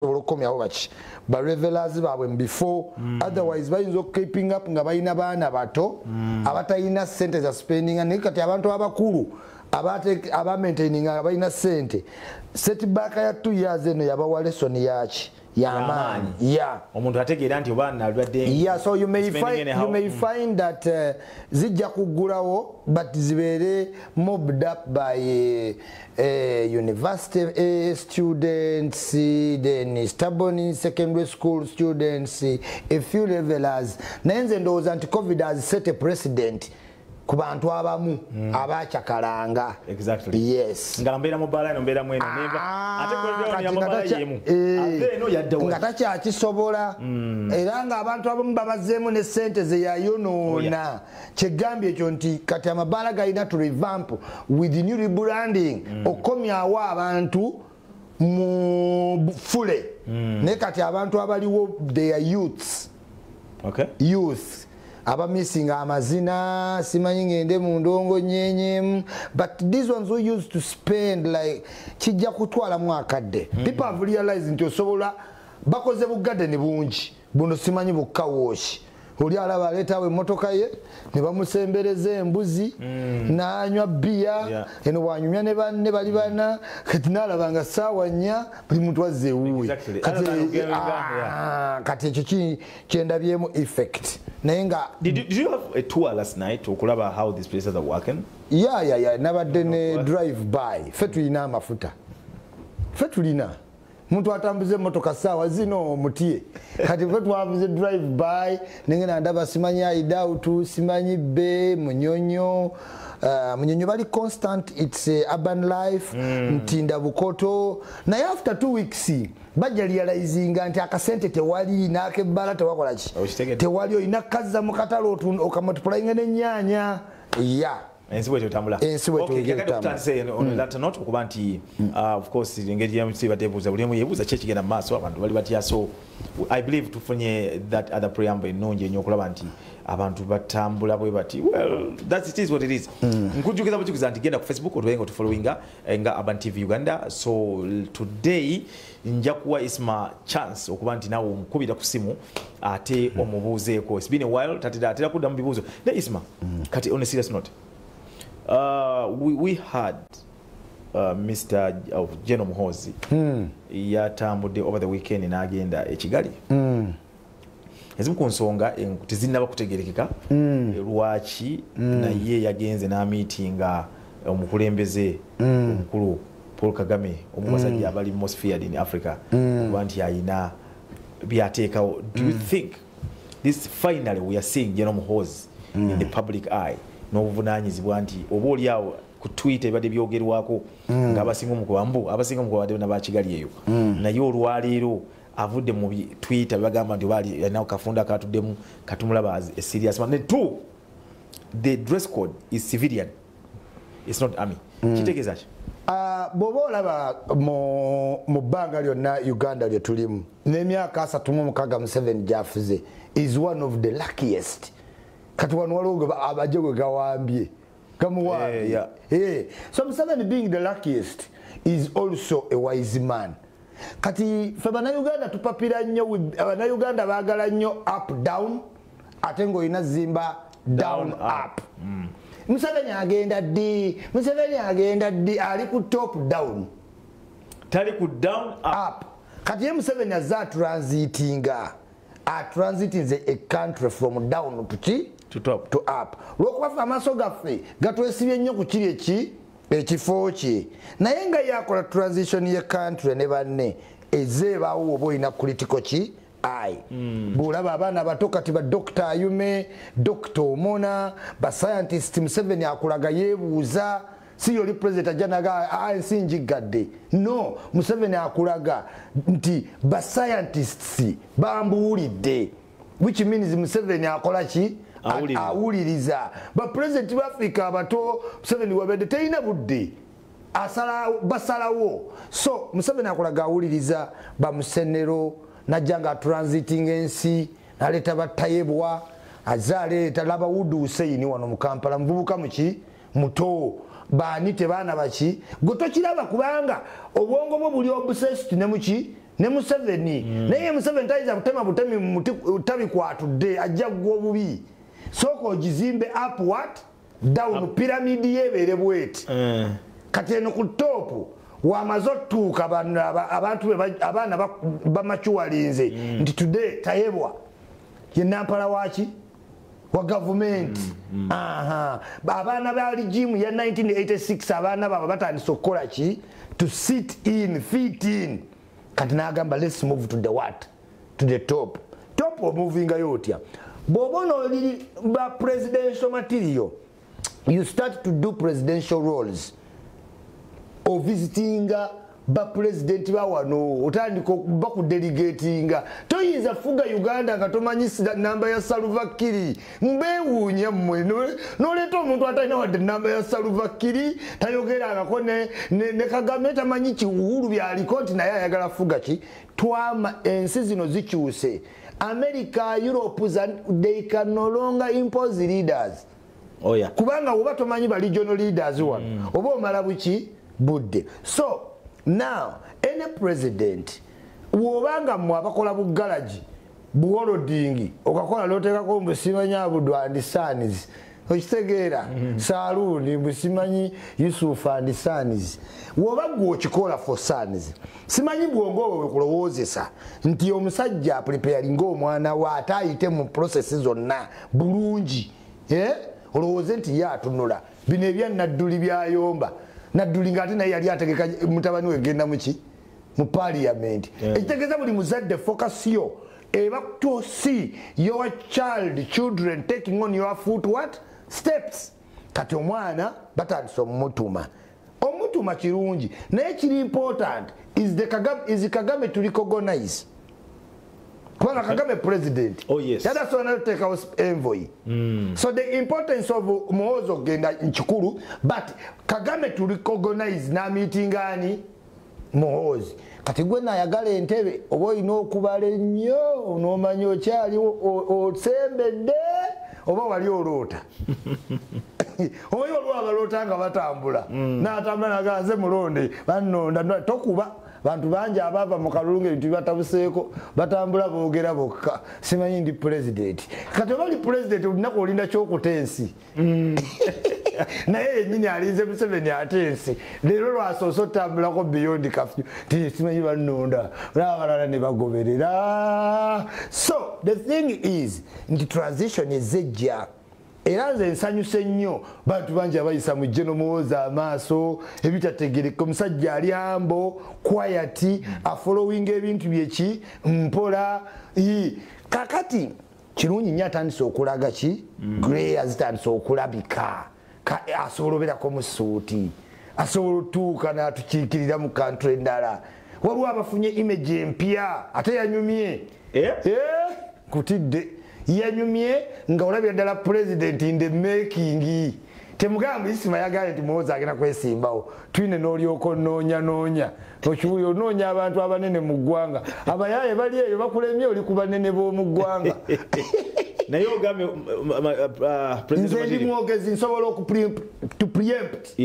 olokomyawo baki ba revelers babwe before otherwise bayinza keeping up nga bayina baana bato abatayina sente za spending and kati abantu abakulu aba maintaining bayina sente setback ya 2 years eno yabawa lesson yachi yamani yeah omuntu ategeera nti obana alwadde yeah so you may find that zijja kugulawo but zibere mobbed up by university students, then stubborn secondary school students, a few revelers. Nenze ndoza anti COVID has set a precedent kubantu abamu abachakalanga. Exactly. Yes. Ngambera mobala ino mbera mwene neva. Ate kwa ya mobala yemu. Ate no yadda wa. Ngatacha akisobola. Era nga abantu abamu babazemu ne sente ze yayonona. Kyegambye ekyo nti kati amabala galina to revamp with the new rebranding. Okomyawo abantu mu fule. Ne kati abantu abaliwo their youths. Okay. Youth. Aba missing amazina simanyi ngende mu ndongo nyenye but these ones who used to spend like kijja kutwala mwakadde people have realized nti osobola bakoze bugade ne bungi buno simanyi bukawoshi oli alaba letawe motoka ye ne bamusembereze embuzi nanywa bia eno wanyumya ne banne bali bana kati nalabanga sawa nya buli muntu wazze uwe kati ekyo kyendabyemu effect nayenga did you have a tour last night okulaba how these places are working? Yeah nabadde ne drive by fetulina amafuta fetulina muntu atambuze motoka sawa zino mutie kati fetwavuze drive by nengena ndaba simanyi idautu simanyi be munyonyo munyonyo bali constant it's urban life ntinda bukoto na after 2 weeks bajja realizing nti akasente tewali nakebala tewakola ki tewali oyina kazza mu katalo okamultiplying n'ennyanya yeah ensiwe tutambula okay yakati say on that note okuba nti of course engeri yamusiba tebuza buli yebuza kye kigenda maaso abantu bali batya so I believe tufunye that other preamble nonje nyo okulaba nti abantu batambula bwe bati well that it is what it is nkujukiza bujukiza nti genda ku Facebook otuwenga tufollowinga nga Urban TV Uganda so today nja kuwa Isma chance okuba nti nawo mukubira ku simu ate omubuuzeeko it's been a while tatira kudda mu bibuuzo ne Isma kati on a serious note we had Mr. Jeno Muhozi yatambudde over the weekend n'agenda e Kigali ezimu ku nsonga tezinnaba kutegerekeka lwaki naye yagenze n'amiitinga omukulembeze omukulu Paul Kagame omubasajja abali most feared in Africa kuba nti ayina byateekawo. Do you think this finally we are seeing Jeno Muhozi in the public eye n'obuvunanyizibwa nti oba oliawo ku Twitter ebadde byogerwako ng'abasinga omukubambu abasinga omukubadde n'abakigali eyo naye olwaleero avudde mu Twitter bagamba nti bali yalinawo kafunda katuddemu katumulaba as a serious man. Two, the dress code is civilian, it's not army. Kitegeeza ki? Bw'oba olaba mu bbanga lyonna Uganda lye tulimu n'emyaka 36 gyafuze is one of the luckiest. Kati wano waliwo abajja gawambye kamuwambye. So Museveni being the luckiest is also a wise man. Kati fe bannayuganda tupapira nnyo abannayuganda baagala nnyo up down ate ng'olina zimba down up. Museveni agenda ddi ali ku top down tali ku down up. Kati ye Museveni azza transitinga transiting a country from down to top to up. Lwokuba amaaso gaffe gatwesibye nnyo ku kiri ekifo kye naye nga yakola transition ye country ne banne ezeebaawo oba olina critical ki ai bw'olaba abaana bato kati ba Dr. Ayume Dr. Omona ba scientist Museveni akulaga yeebuuza si yoli president ajanaga ANC njigadde no Museveni akulaga nti ba scientists bambuulidde which means Museveni akola ki awuliriza ba president wa Africa abato Museveni wabedde teina budde basalawo so Museveni akulaga awuliriza ba musenero najanga transiting ensi naleta batayebwa azale talaba Wudu Hussein wano mu Kampala mvubuka muki muto bani tebana baki gotokiraba kubanga obwongo bwo buli obsessed ne muki ne Museveni naye Museveni tayiza kutema butemi tabi kwatudde ajja gwa obubi soko gizimbe up what down pyramid yebere bweti kati eno ku top wamazotuka abantu abana bamachuwalinze nti today tayebwa yenampala wachi wa government abana ba regime ya 1986 abana baba batandise okukola ki to sit in fit in kati nagamba let's move to the what to the top of moving ayotya bobono lili ba presidential material you start to do presidential roles or visiting ba president ba wano otandika okuba ku delegatinga toyinza fuga Uganda nga tomanyisa namba ya Salva Kiir mbewunya mmwe noleeta omuntu atalina wadde namba ya Salva Kiir tayogerangako ne Kagame tamanyi kiwuulu byaliko nti naye ayagala fuga ki twama ensi zino zikyuse America Europe they can no longer impose leaders kubanga oba tomanyi ba regional leaders wano oba omala buki budde so now any president wobanga mwabakola bugalaji buholodingi okakola lotekako mbusimanya abudu and sons okitegeera saluni mbusimanyi Yusuf and sons wobago okikola for sons simanyi bwongo we kulowoozesa nti omusajja preparing omwana wa atayite mu process zonna bulungi olowooze nti yatunula bino ebya nadduli byayomba nadduli ngate naye yali ategeka mutabani we genda muki mu parliament ekitegeza buli muzadde focus yo eba to see your children taking on your foot what steps kati omwana batandise omutuma kirungi naye kiri important is Kagame to recognize Kwala Kagame president. Oh yes. That's why I take our envoy. So the importance of Muhoozi genda nchikuru, but Kagame to recognize na meeting ani Muhoozi. Kati gwe na yagala entebe obo ino kubale nnyo n'omanyi okyali osembedde oba wali olota. Oyo olw'abalota nga batambula n'atambula nagaze mulonde bannonda tokuba bantu banja abava mu kalulunge bintu batabuseeko batambula boogera bokka simanyi ndi president kati bali president olinaku olinda kyokutensi naye yennyini alinze Museveni atensi leero lwasoose otambulako beyond kafyu ti simanyi bannonda n'abalala ne bagoberera. So the thing is nti transition ezejja era nze nsanyuse nnyo bantu bangi abayisa mu General Muhoozi amaaso ebitategereka omusajja ali ambo quiet afollowing ebintu byeki mpola kakati kirungi nnyo atandise okulaga ki grey azitandise okulabika asobola obeerako mu suuti asobola otuuka n'atukiikirira mu kantu endala waliwo abafunye image empya ate yanyumye kutidde yanyumye nga olabira ddala president in the making temugamba Isma yagala nti Muhoozi agenda kwesimbawo twine n'olyoko noonya okibuye onoonya abantu abanene mu ggwanga abayaye bali eyo bakulemye oli ku banene b'omu ggwanga naye ogambe nze ndi mwogezi nsobola to preempt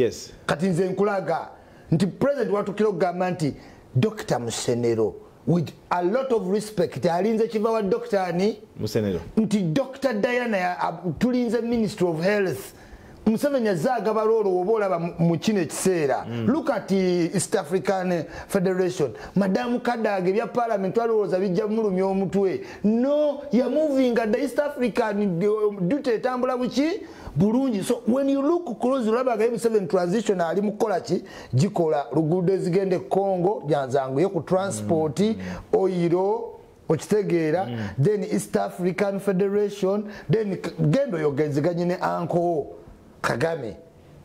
kati nze nkulaga nti president watukira okugamba nti Dr. Musenero with a lot of respect alinze kiva wa Dr. ani Musenero nti Dr. Diana tulinze Ministry of Health Museveni azaaga balolo obola mu kino ekiseera look at East African Federation Madam Kadaga bya parliament alowooza bijja mulumya omutwe no ya moving at the East African duty etambula buki bulungi. So when you look close ulabaga M7 transition ali mukola ki gikola luguudo ezigende Congo byanzanguye ku transport oiro okitegeera then East African Federation then gendo yogenziganye ne anko Kagame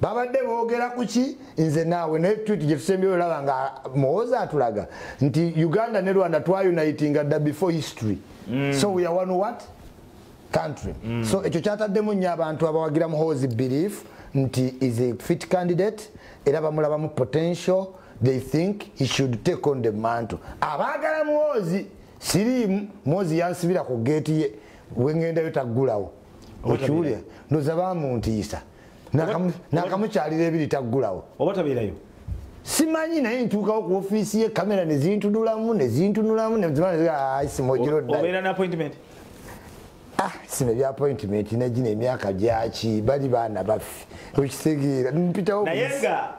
babadde boogera kuki nze naawe ne tweet gye tusembyeyo olaba nga Muhoozi atulaga nti Uganda ne Rwanda twayunitinga dda before history so we are one what country so ekyo kyataddemu nnyo abantu abawagira Muhoozi belief nti is a fit candidate era bamulabamu potential they think he should take on the mantle. Abaagala Muhoozi siriimu Muhoozi yansibira ku geeti ye wengendayo taggulawo okiwulira ndoza bamuntiisa nakamukyalira ebiri taggulawo oba tabeerayo simanyi naye ntuukawo ku ofiisi ye kamera nezintunulamu obeera na appointment sino bya appointment negino emyaka gyaki bali baana baffe okitegeera mpitawo naye nga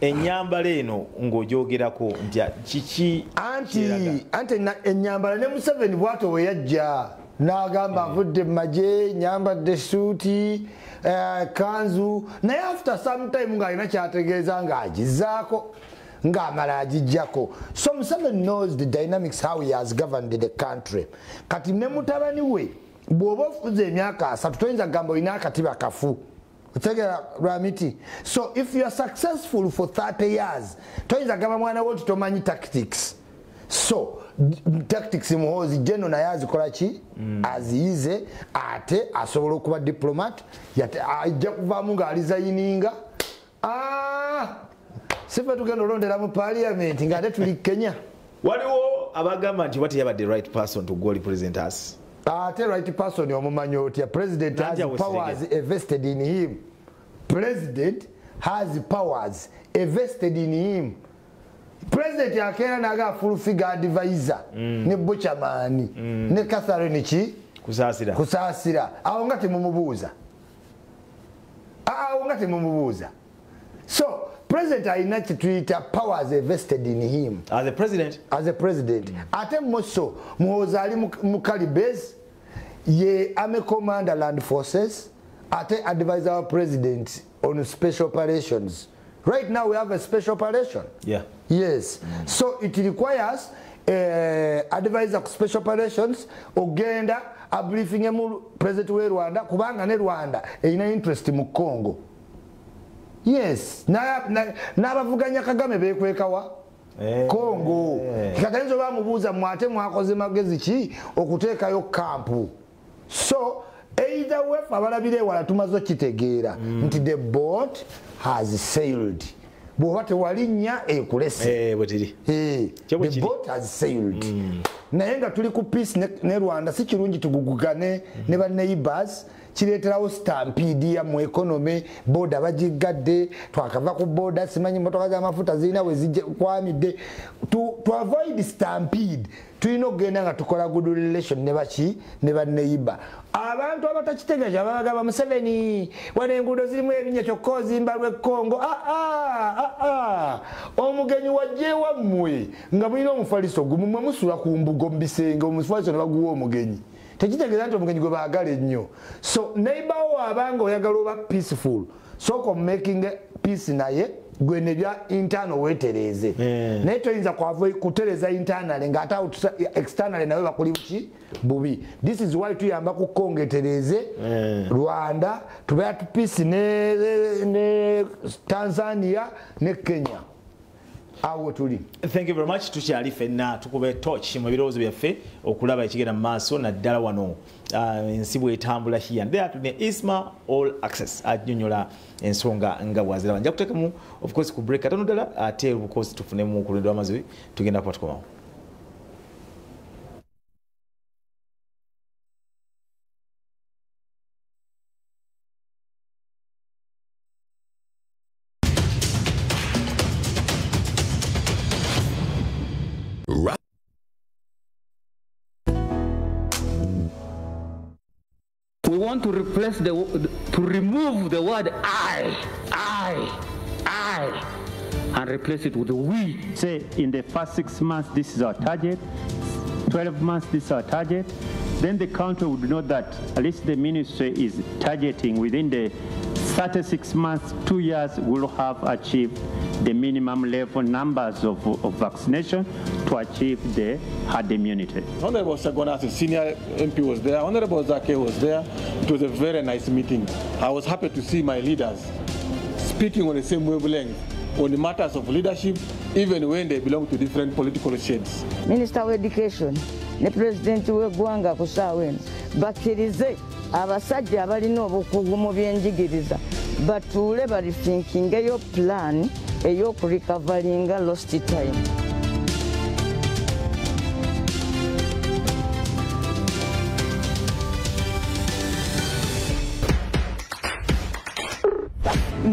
ennyambala eno ng'ogyogerako nti kiki anti ennyambala ne Museveni bwato we yajja n'agamba avudde mu magye nyambadde suuti kanzu naye after some time ng'alina kyategeeza ng'agizaako ng'amala agijjako. So Museveni knows the dynamics how he has governed the country. Kati ne mutabani we bw'oba ofuze emyaka 3 toyinza kugamba olina akatiba kafu. Otegera Rwamiti. So if you are successful for 30 years toyinza kugamba mwana wo tomanyi tactics. So tactics muhozi jeno naye azikola ki aziyize ate asobola okuba diplomat ajja kuvaamu ng'alizayininga sife tugenda olondera mu parliament ng'ate tuli Kenya. Waliwo abagamba nti what yabadde the right person to go represent us. The right person omumanyi otya. President has powers vested in him. President has powers vested in him. President yakeera naga full figure advisor ne Buchamani ne Catherine ki kusaasira awo nga temumubuuza so president alina kituyita powers vested in him as a president ate moso muhoza ali mukali base ye army commander land forces ate advisor our president on special operations. Right now we have a special operation. Yes. So it requires advisor of special operations ogenda a briefing emu president we Rwanda kubanga ne Rwanda ina interest mu Congo. Yes. N'abavuganya Kagame bekwekawa Congo. Kikatenzo bamubuuza mwate mwakoze magezi ki okuteekayo kampu. So either way abalabire wala tumazo kitegeera nti the boat has sailed. Bw'oba tewalinnya ekulese. The boat has sailed. Naye nga tuli ku peace ne Rwanda si kirungi tugugugane ne ba neighbors kireeterawo stampede ya mu economy boda bagigadde twakava ku boda simanyi motoka z'amafuta zirina we zikwamidde to avoid stampede tulina okugenda nga tukola good relation ne baki ne ba neighbor. Abantu abatakitegeeza babagamba Museveni wano enguudo zirimu ebinnya kyokka ozimba lw'e Congo. Omugenyi wajje wammwe nga mulina omufaliso gumu mwe musula ku mbugo mu bisenge omufaliso ne baguwa omugenyi tekitegeeza nti omugenyi gwe baagala ennyo. So neighbor abanga oyagala oba peaceful sooka making peace naye gwe ne bya internal weetereeze naye toyinza kutereza internal ng'ate external nawe bakuli buki bubi. This is why tuyamba ku Congo etereeze Rwanda tubeera tu peace ne Tanzania ne Kenya. Awo tuli. Thank you very much. Tukyali ffenna tukube torch mu birowoozo byaffe okulaba ekigenda mu maaso naddala wano ensi bw'etambula here and there. Tuli ne Isma Olaxess annyonnyola ensonga nga bwaziraba. Nja kuteekamu of course ku break katono ddala ate of course tufunemu ku lulendo lw'amazzi tugenda kuba tukomawo. We want to replace to remove the word I, and replace it with we. Say in the first 6 months, this is our target. 12 months, this is our target. Then the country would know that at least the ministry is targeting within the 36 months, 2 years, will have achieved the minimum level numbers of vaccination to achieve the herd immunity. Honorable Sagonas, the senior MP, was there. Honorable Zake was there. It was a very nice meeting. I was happy to see my leaders speaking on the same wavelength on the matters of leadership, even when they belong to different political shades. Minister of Education, the President of Gwanga Kusawen, bakkirize abasajja abalina obukugu mu byenjigiriza batuule balithinkingeyo plan ey'okurikavalinga lost time.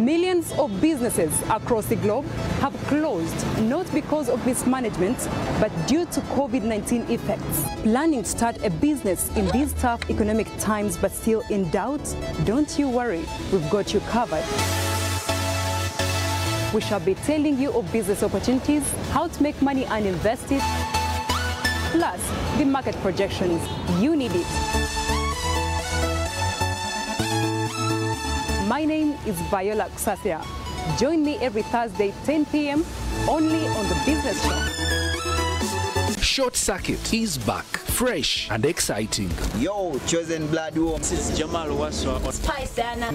Millions of businesses across the globe have closed, not because of mismanagement, but due to COVID-19 effects. Planning to start a business in these tough economic times but still in doubt? Don't you worry, we've got you covered. We shall be telling you of business opportunities, how to make money and invest it, plus the market projections. You need it. My name is Isma Olaxess. Join me every Thursday, 10 p.m. only on the Business Show. Short Circuit is back, fresh and exciting. Yo, Chosen Blood. This is Jamal Waswa. Spice Anna.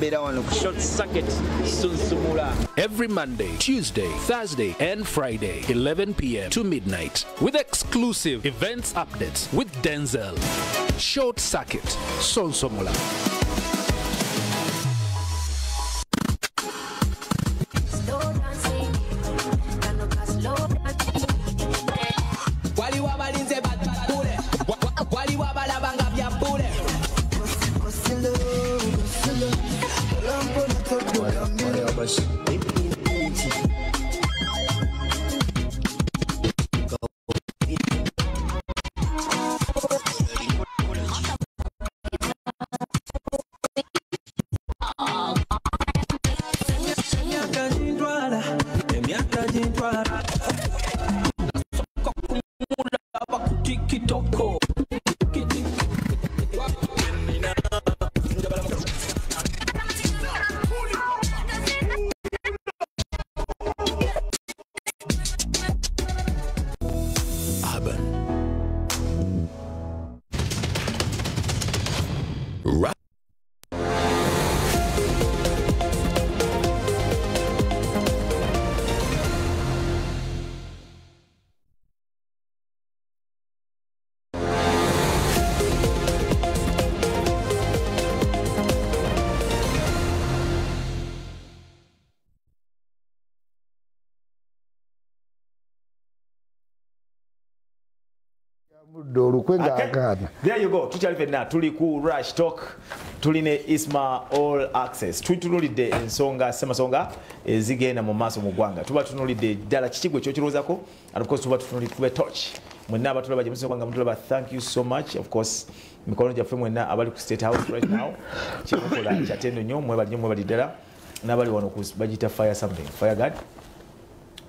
Short Circuit, Sunsumula. Every Monday, Tuesday, Thursday, and Friday, 11 p.m. to midnight, with exclusive events updates with Denzel. Short Circuit, Sunsumula. There you go. Tuli ku Rush Talk. Tuline Isma Olaxess. Tutunulide ensonga semasonga ezigenda mu maaso mu ggwanga. Tuba tunulide ddala kikigwe ky'okirowozako. And of course tuba tunulide torch. Mwenna abatulaba gye musonga mutulaba, thank you so much. Of course mikono gyaffe mwenna abali ku State House right now. Kikola kyatendo nnyo mwebali ddala. N'abali wano ku bagita fire something. Fire guard.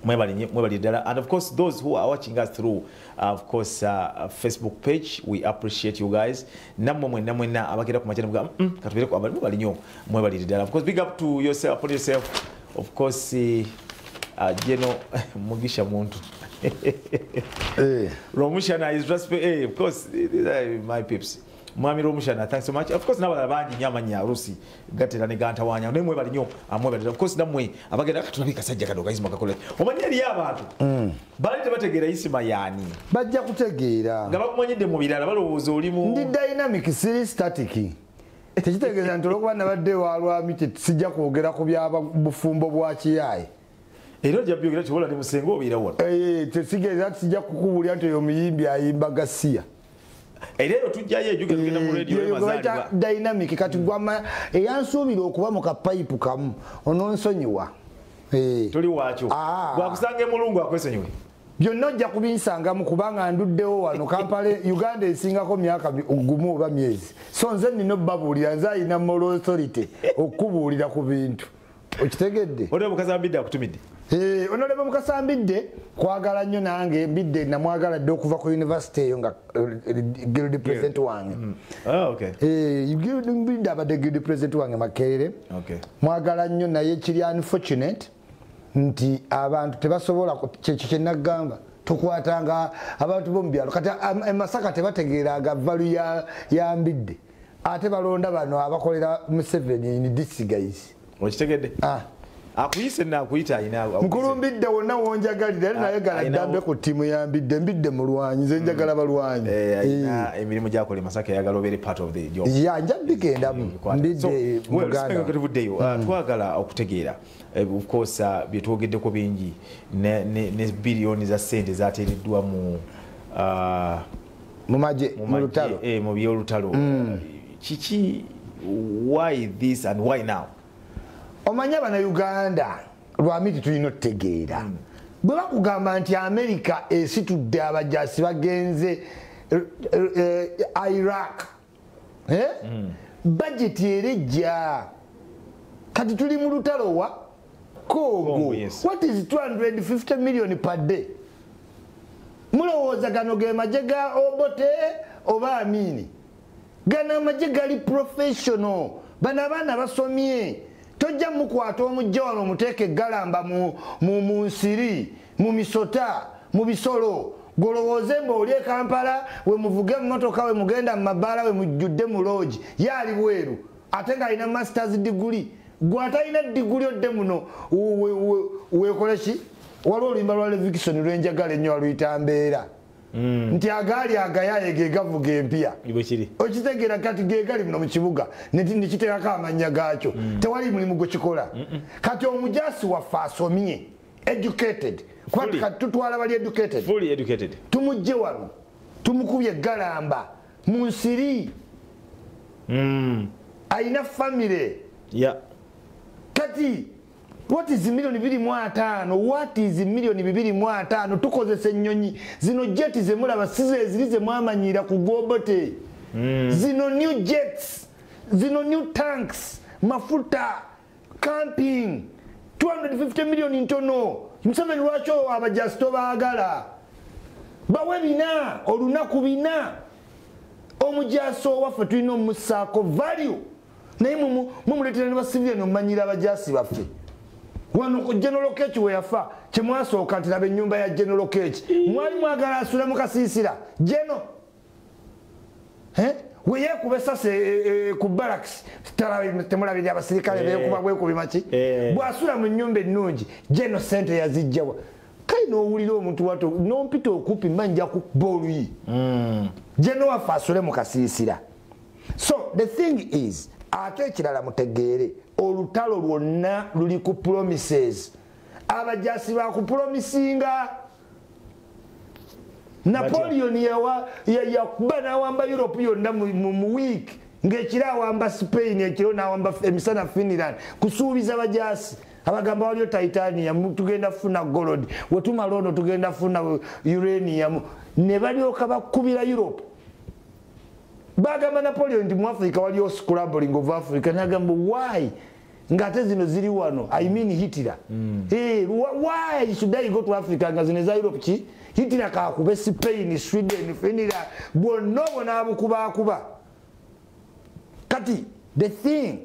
And of course those who are watching us through of course Facebook page, we appreciate you guys. Namwe abagera ku machana mga katubere ku abali balinyo mwebaliridala. Of course big up to yourself, upon yourself. Of course Jeno Mugisha muntu Romushana is just of course these are my peeps. Mwami Romushana, thanks so much. Of course naba abanji nyama nya Rusi gatera ne ganta wanya nemwe bali nyo amwe. Of course namwe abagera katulabika sajja kadoga Isma kakole omanyeri y'abantu balete bategera Isma yani bajja kutegeera nga bakumanyidde mu birala balowooza olimu ndi dynamic siri static tekitegeeza nti olwokuba nabadde wa Rwamiti sijja kwogera ku byaba bufumbo bwa kiyaye era ojja byogera kibola ne musengo obira wona tesigeza sijja kukubulya nti oyo muyimbi ayimba gasiya Erero tujjayo ejuge tugenda mu radio emazaalibwa dynamic kati gwama eyansuubira okuba mu kapayipu kamu ononsonyiwa tuli waakyo bwakusange mulungu akwesonyiwe byonna ojja kubinsangamu kubanga nduddewo wano Kampala Uganda esingako myaka gumu oba myezi so nze nina obbabuulira nze ayina moral authority okukubuulira ku bintu okitegedde ode mukasambidde akutumidde Honorable Mukasambidde kwagala nnyo nange mbidde namwagala dde okuva ku university eyo nga guild president wange mbidde abadde guild president wange Makerere mwagala nnyo naye kiri unfortunate nti abantu tebasobola kye nagamba tukwatanga abantu bo mu byalo kati Masaka tebategeeraga valu ya mbidde ate balonda bano abakolera Museveni ni these guys okitegedde akuyise na akuyita ina mukulumbidde wonna wonjagalira naye gala dambe ku timu ya mbidde mu lwanyi nze njagala balwanyi emirimu gyakole Masaka yagala obere part of the job nja bigenda mbidde muganda twagala okutegeera of course byetwogeddeko bingi ne billioni za sente zateereddwa mu maje mu lutalo mu byolutalo kiki why this and why now omanya bana Uganda Rwamiti tulina otegeera bwe bakugamba nti America esitudde abajasi bagenze Iraq budget erejja kati tuli mu lutalo wa Congo. What is 250 million per day? Mulowooza gano ge maje ga Obote oba Amini gana maje gali professional bana bana basomye tojja mukwata omujja wano omuteeke galamba mu nsiri mu misota mu bisolo golowooze ng'oli e Kampala we muvuge emmotoka we mugenda mu mabaala we mujjudde mu loogi yaali bweru ate ng'alina masters degree gwe atalina diguli odde muno weekole ki waliwo oluyimba lwa Levikison lwenjagala ennyo aluyita Mbeera nti agaali agayaye ge gavuga empya okitegeera kati ge gali muno mu kibuga nekiteekako amannya gaakyo tewali mulimu gwe kikola kati omujaasi waffe asomye educated kati tutwala bali educated tumugje wano tumukubye galamba mu nsiri ayina famire kati what is million 25 what is million 25 tukozesa ennyonyi zino jeti zemulaba sizo ezirize mwamanyira ku Gobote zino new jets zino new tanks mafuta camping 250 million ntono Museveni lwakyo abajasi tobaagala bawe bina olunaku bina omujasi owaffe tulina omusaako value naye mumuleetera ne basivile nomumanyira abajasi baffe wano ku General Kechi we yafa kyemwasooka nti laba ennyumba ya General Kechi mwali mwagala asula mu kasiisira Geno we yeekuba essase ku barracks temulabirira abasirikale beekuba bwekubi maki bw'asula mu nnyumba ennungi Geno sente yazijjawa kale n'owulira omuntu wato n'ompita okupi manja ku booluyi Geno waffe asule mu kasiisira. So the thing is ate ekirala mutegeere olutalo lwonna luli ku promises abajasi bakupromisinga Napoleon yakuba n'awamba Europe yonna mu week ng'ekiro awamba Spain ekiro n'awamba emisana Finland kusuubiza abajasi abagamba waliyo titanium tugenda funa gold wetumala ono tugenda funa uranium ne balyoka bakubira Europe bagamba Napoleon ndi mu Africa waliyo scrambling of Africa nagamba why ngate zino ziri wano I mean Hitler why should I go to Africa nga zino za Europe ki Hitler kakube Spain Sweden Finland bonobo nabukuba kati the thing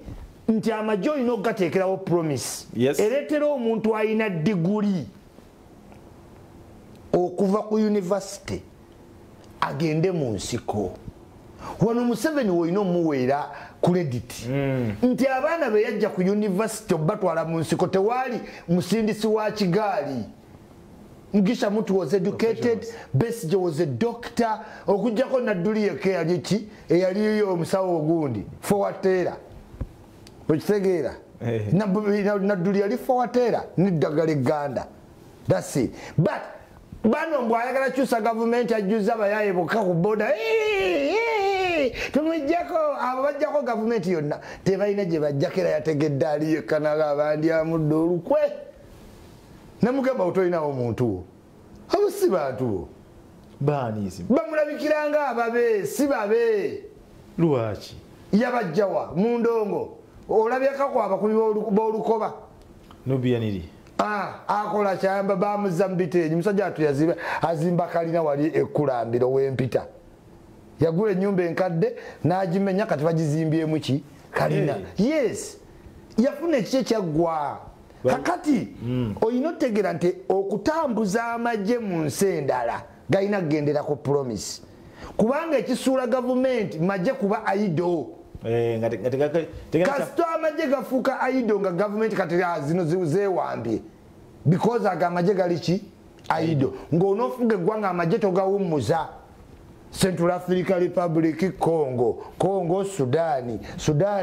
nti amajo ino gateekerawo promise ereetera omuntu alina diguli okuva ku university agende mu nsiko wano Museveni woyina omuweera credit nti abaana be yajja ku university obatwala mu nsiko tewali musindisi wa kigaali Mugisha Muntu was educated, Besigye was a doctor, okujjako Nadduli yekka yali ki eyaliyo omusawo ogundi Forwatera okitegeera Nadduli yali Forwatera n'eddagala egganda that's it but bano mbw ayagala kyusa gavumenti ajjuza abayaye bokka ku boda tumujjako abo bajjako gavumenti yonna tebalina gye bajjako era yategedde ali yekka n'abandyamudde olukwe namugamba otolinawo omuntu abo si bantu bamulabikiranga ababe si babe lwaki yabajjawa mu ndongo olabyekako abakubi b'olukoba nobiyaniri akola kyamba bamuza mbitenyi musajja atu azimba kalina wali ekkulambiro w'empita yagula ennyumba enkadde n'agimenya kati bagizimbyemu ki kalina yes yafuna ekiki ekyaggwa kakati oyina otegeera nti okutambuza amagye mu nsi endala galina kugendera ku promise kubanga ekisuula gavumenti magye kuba aido kasito amagye gafuuka aido nga gavumenti kati zino zeewambye because aga amagye gali ki aido ng'onoofuga eggwanga amagye togawummuza Central Africa Republic, Congo, Sudan,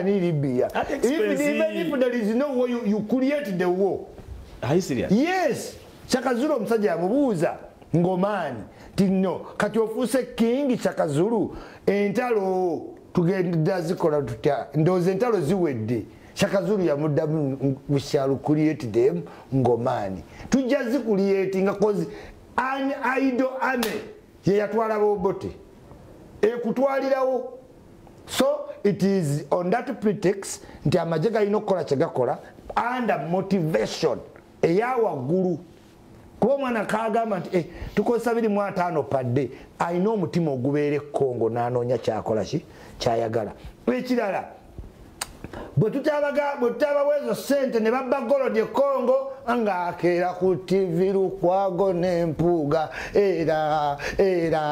Libya. Even if there is no war, you create the war. Are you serious? Yes. Shaka Zulu msajja amubuuza ngomani tino kati ofuse king Shaka Zulu entalo tugenda zikola tutya ndoze entalo ziwedde Shakazulu ya muddamu we shall create them ngomani tujja zikuliyetinga cause an idol army ye yatwala bobote kutwalirawo. So it is on that pretext nti amaje galina okukola kyegakola under motivation eyawaggulu. Kuba omwana kagamba nti tukozesa 25 per day ayina omutima ogubeere Congo n'anoonya kyakola ki kyayagala. Ekirala bwe tutabaweezo ssente ne babba golodi Congo ng'akeera ku TV Lukwago n'empuuga era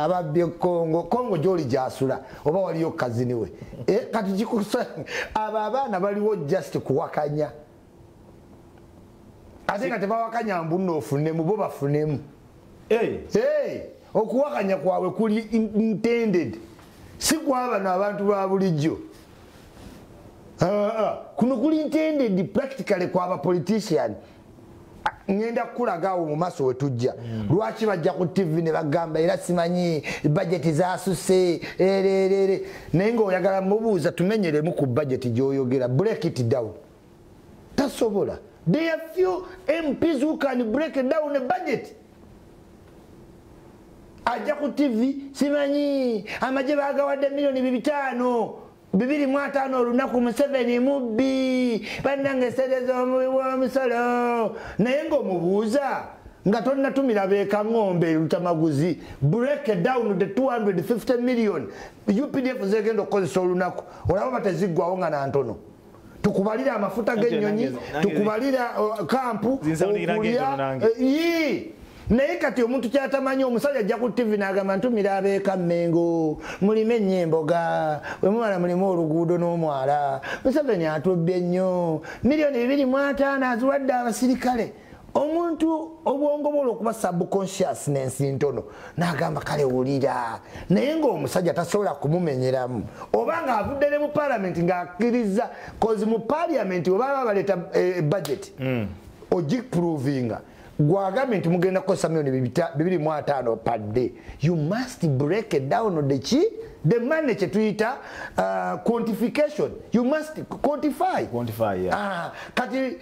ababbye Congo gy'oli gy'asula oba waliyo kazini we kati kikusa abo abaana baliwo just kuwakanya ate nga tebawakanya mbuno ofunemu bo bafunemu. Okuwakanya kwabwe kuli intended si kwabano abantu ba bulijjo. Kuno kuli intended practically kwaba politician. Ngenda kulagawo mu maso wetujja lwaki bajja ku TV ne bagamba era simanyi budget zasuse naye ng'oyagala mubuuza tumenyeremu ku budget gy'oyogera break it down tasobola. There are few MPs who can break down a budget. Ajja ku TV simanyi amaje bagawadde milioni 250 olunaku Museveni mubbi bannange serezo omusolo naye ng'omubuuza nga tonnatumira beeka ng'ombe lutamaguzi break down the 250 million UPDF zegenda okukozesa olunaku olaba bateziggwawo nga nantono. Tukubalira amafuta g'ennyonyi tukubalira kampu okulya naye kati omuntu kyatamanyi omusajja ajja ku TV n'agamba ntumira abeeka Mmengo mulime ennyemboga bwe mumala mulimu oluguudo n'omwala Museveni atubbye nnyo milioni 25 aziwadde abasirikale. Omuntu obwongo bwe okuba subconsciousness ntono n'agamba kale wulira naye ng'omusajja tasobola kumumenyeramu oba ng'avudde ne mu parliament ng'akkiriza cause mu parliament oba baleeta budget ogiprovinga gwagambye nti mugenda kukozesa milioni 25 per day. You must break it down the money kyetuyita quantification. You must quantify. Kati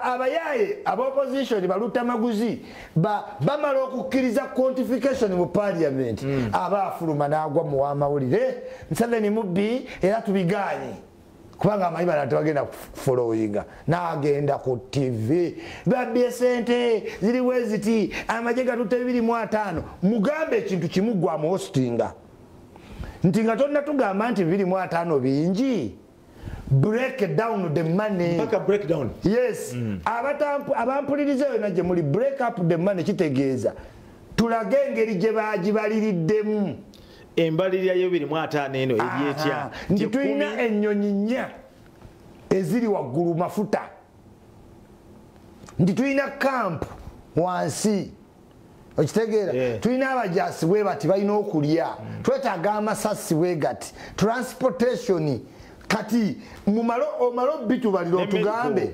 abayaye ab'opposition balutamaguzi bamala okukkiriza quantification mu parliament abaafuluma n'agwa mu w'amawulire Museveni mubbi era tubiganye kubanga amanyi bana tebagenda followinga n'agenda ku TV babbye sente ziriwe ziti amaje gatutte 25 mugambe ekintu kimu gwa mu hostinga nti nga tonna tugamba nti 25 bingi break down the money mpaka break down. Yes abampuliriza yonna gye muli break up the money kitegeeza tulage engeri gye bagibaliiriddemu embalirira yo 25 eno ebyetya nti tulina ennyonyi nnya eziri waggulu mafuta nti tulina kampu wansi okitegeera tulina abajasi bwe bati balina okulya twetaaga amasasi bwe gati transportation kati omalo bitubalira otugambe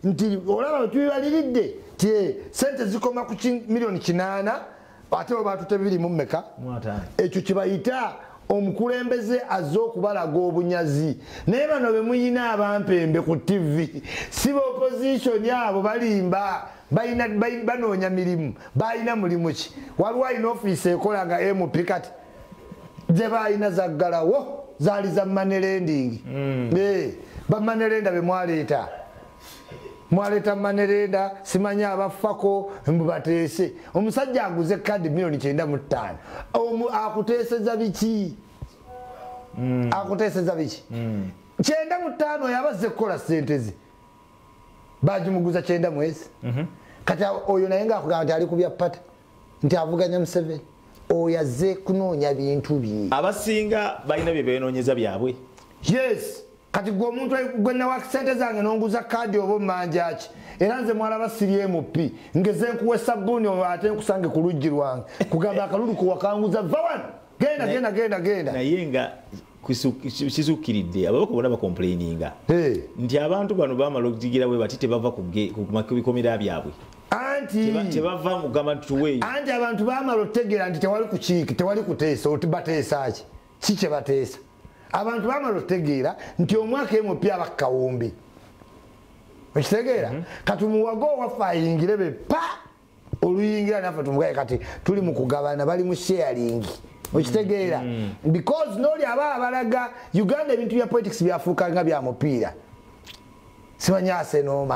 nti olaba tubibaliridde ti sente zikoma ku milioni 8 ate oba tutebiri mu mmeka ekyo kibayita omukulembeze azze okubalaga obunyazi naye bano be muyina abampembe ku TV si ba opposition abo balimba banoonya mirimu balina mulimu ki waliwo alina ofiisi ekola nga MP kati gye balina zaggalawo zaali za manerending bamanerenda be mwaleeta manerenda simanya abafako mbubateese omusajja aguze kadi milioni 95 akuteeseza biki akuteeseza biki 95 yabazze kukola sente ze bagimuguza 9 mwezi kati oyo naye ngaakugamba nti ali kubya pata nti avuganya Museveni oyo azze kunoonya bintu bye abasinga balina bye beenoonyeza byabwe. Yes kati gwe omuntu gwenna wa sente zange n'onguza kadi oba mmanjaki era nze mwalaba siri MP ngeze nkuwa sabbuuni ate nkusange ku luggi lwange kugamba akalulu kuwakanguza vawano genda naye nga kisuukiridde ababaka bonna bakomplaininga nti abantu bano bamala okujigira bwe bati tebava ku bikomera byabwe tebava mugamba ntuweeyo anti abantu bamala okutegeera nti tewali kukiiki tewali kuteesa oti bateesa ki kye bateesa abantu bamala okutegeera nti omwaka MP abakawumbi okitegeera kati muwago waffe ayingire be pa oluyingira naffe tumugaye kati tuli mu kugabana bali mu sharing okitegeera because noli aba abalaga Uganda ebintu bya politics byafuuka nga bya mupiira simanyi Arsenal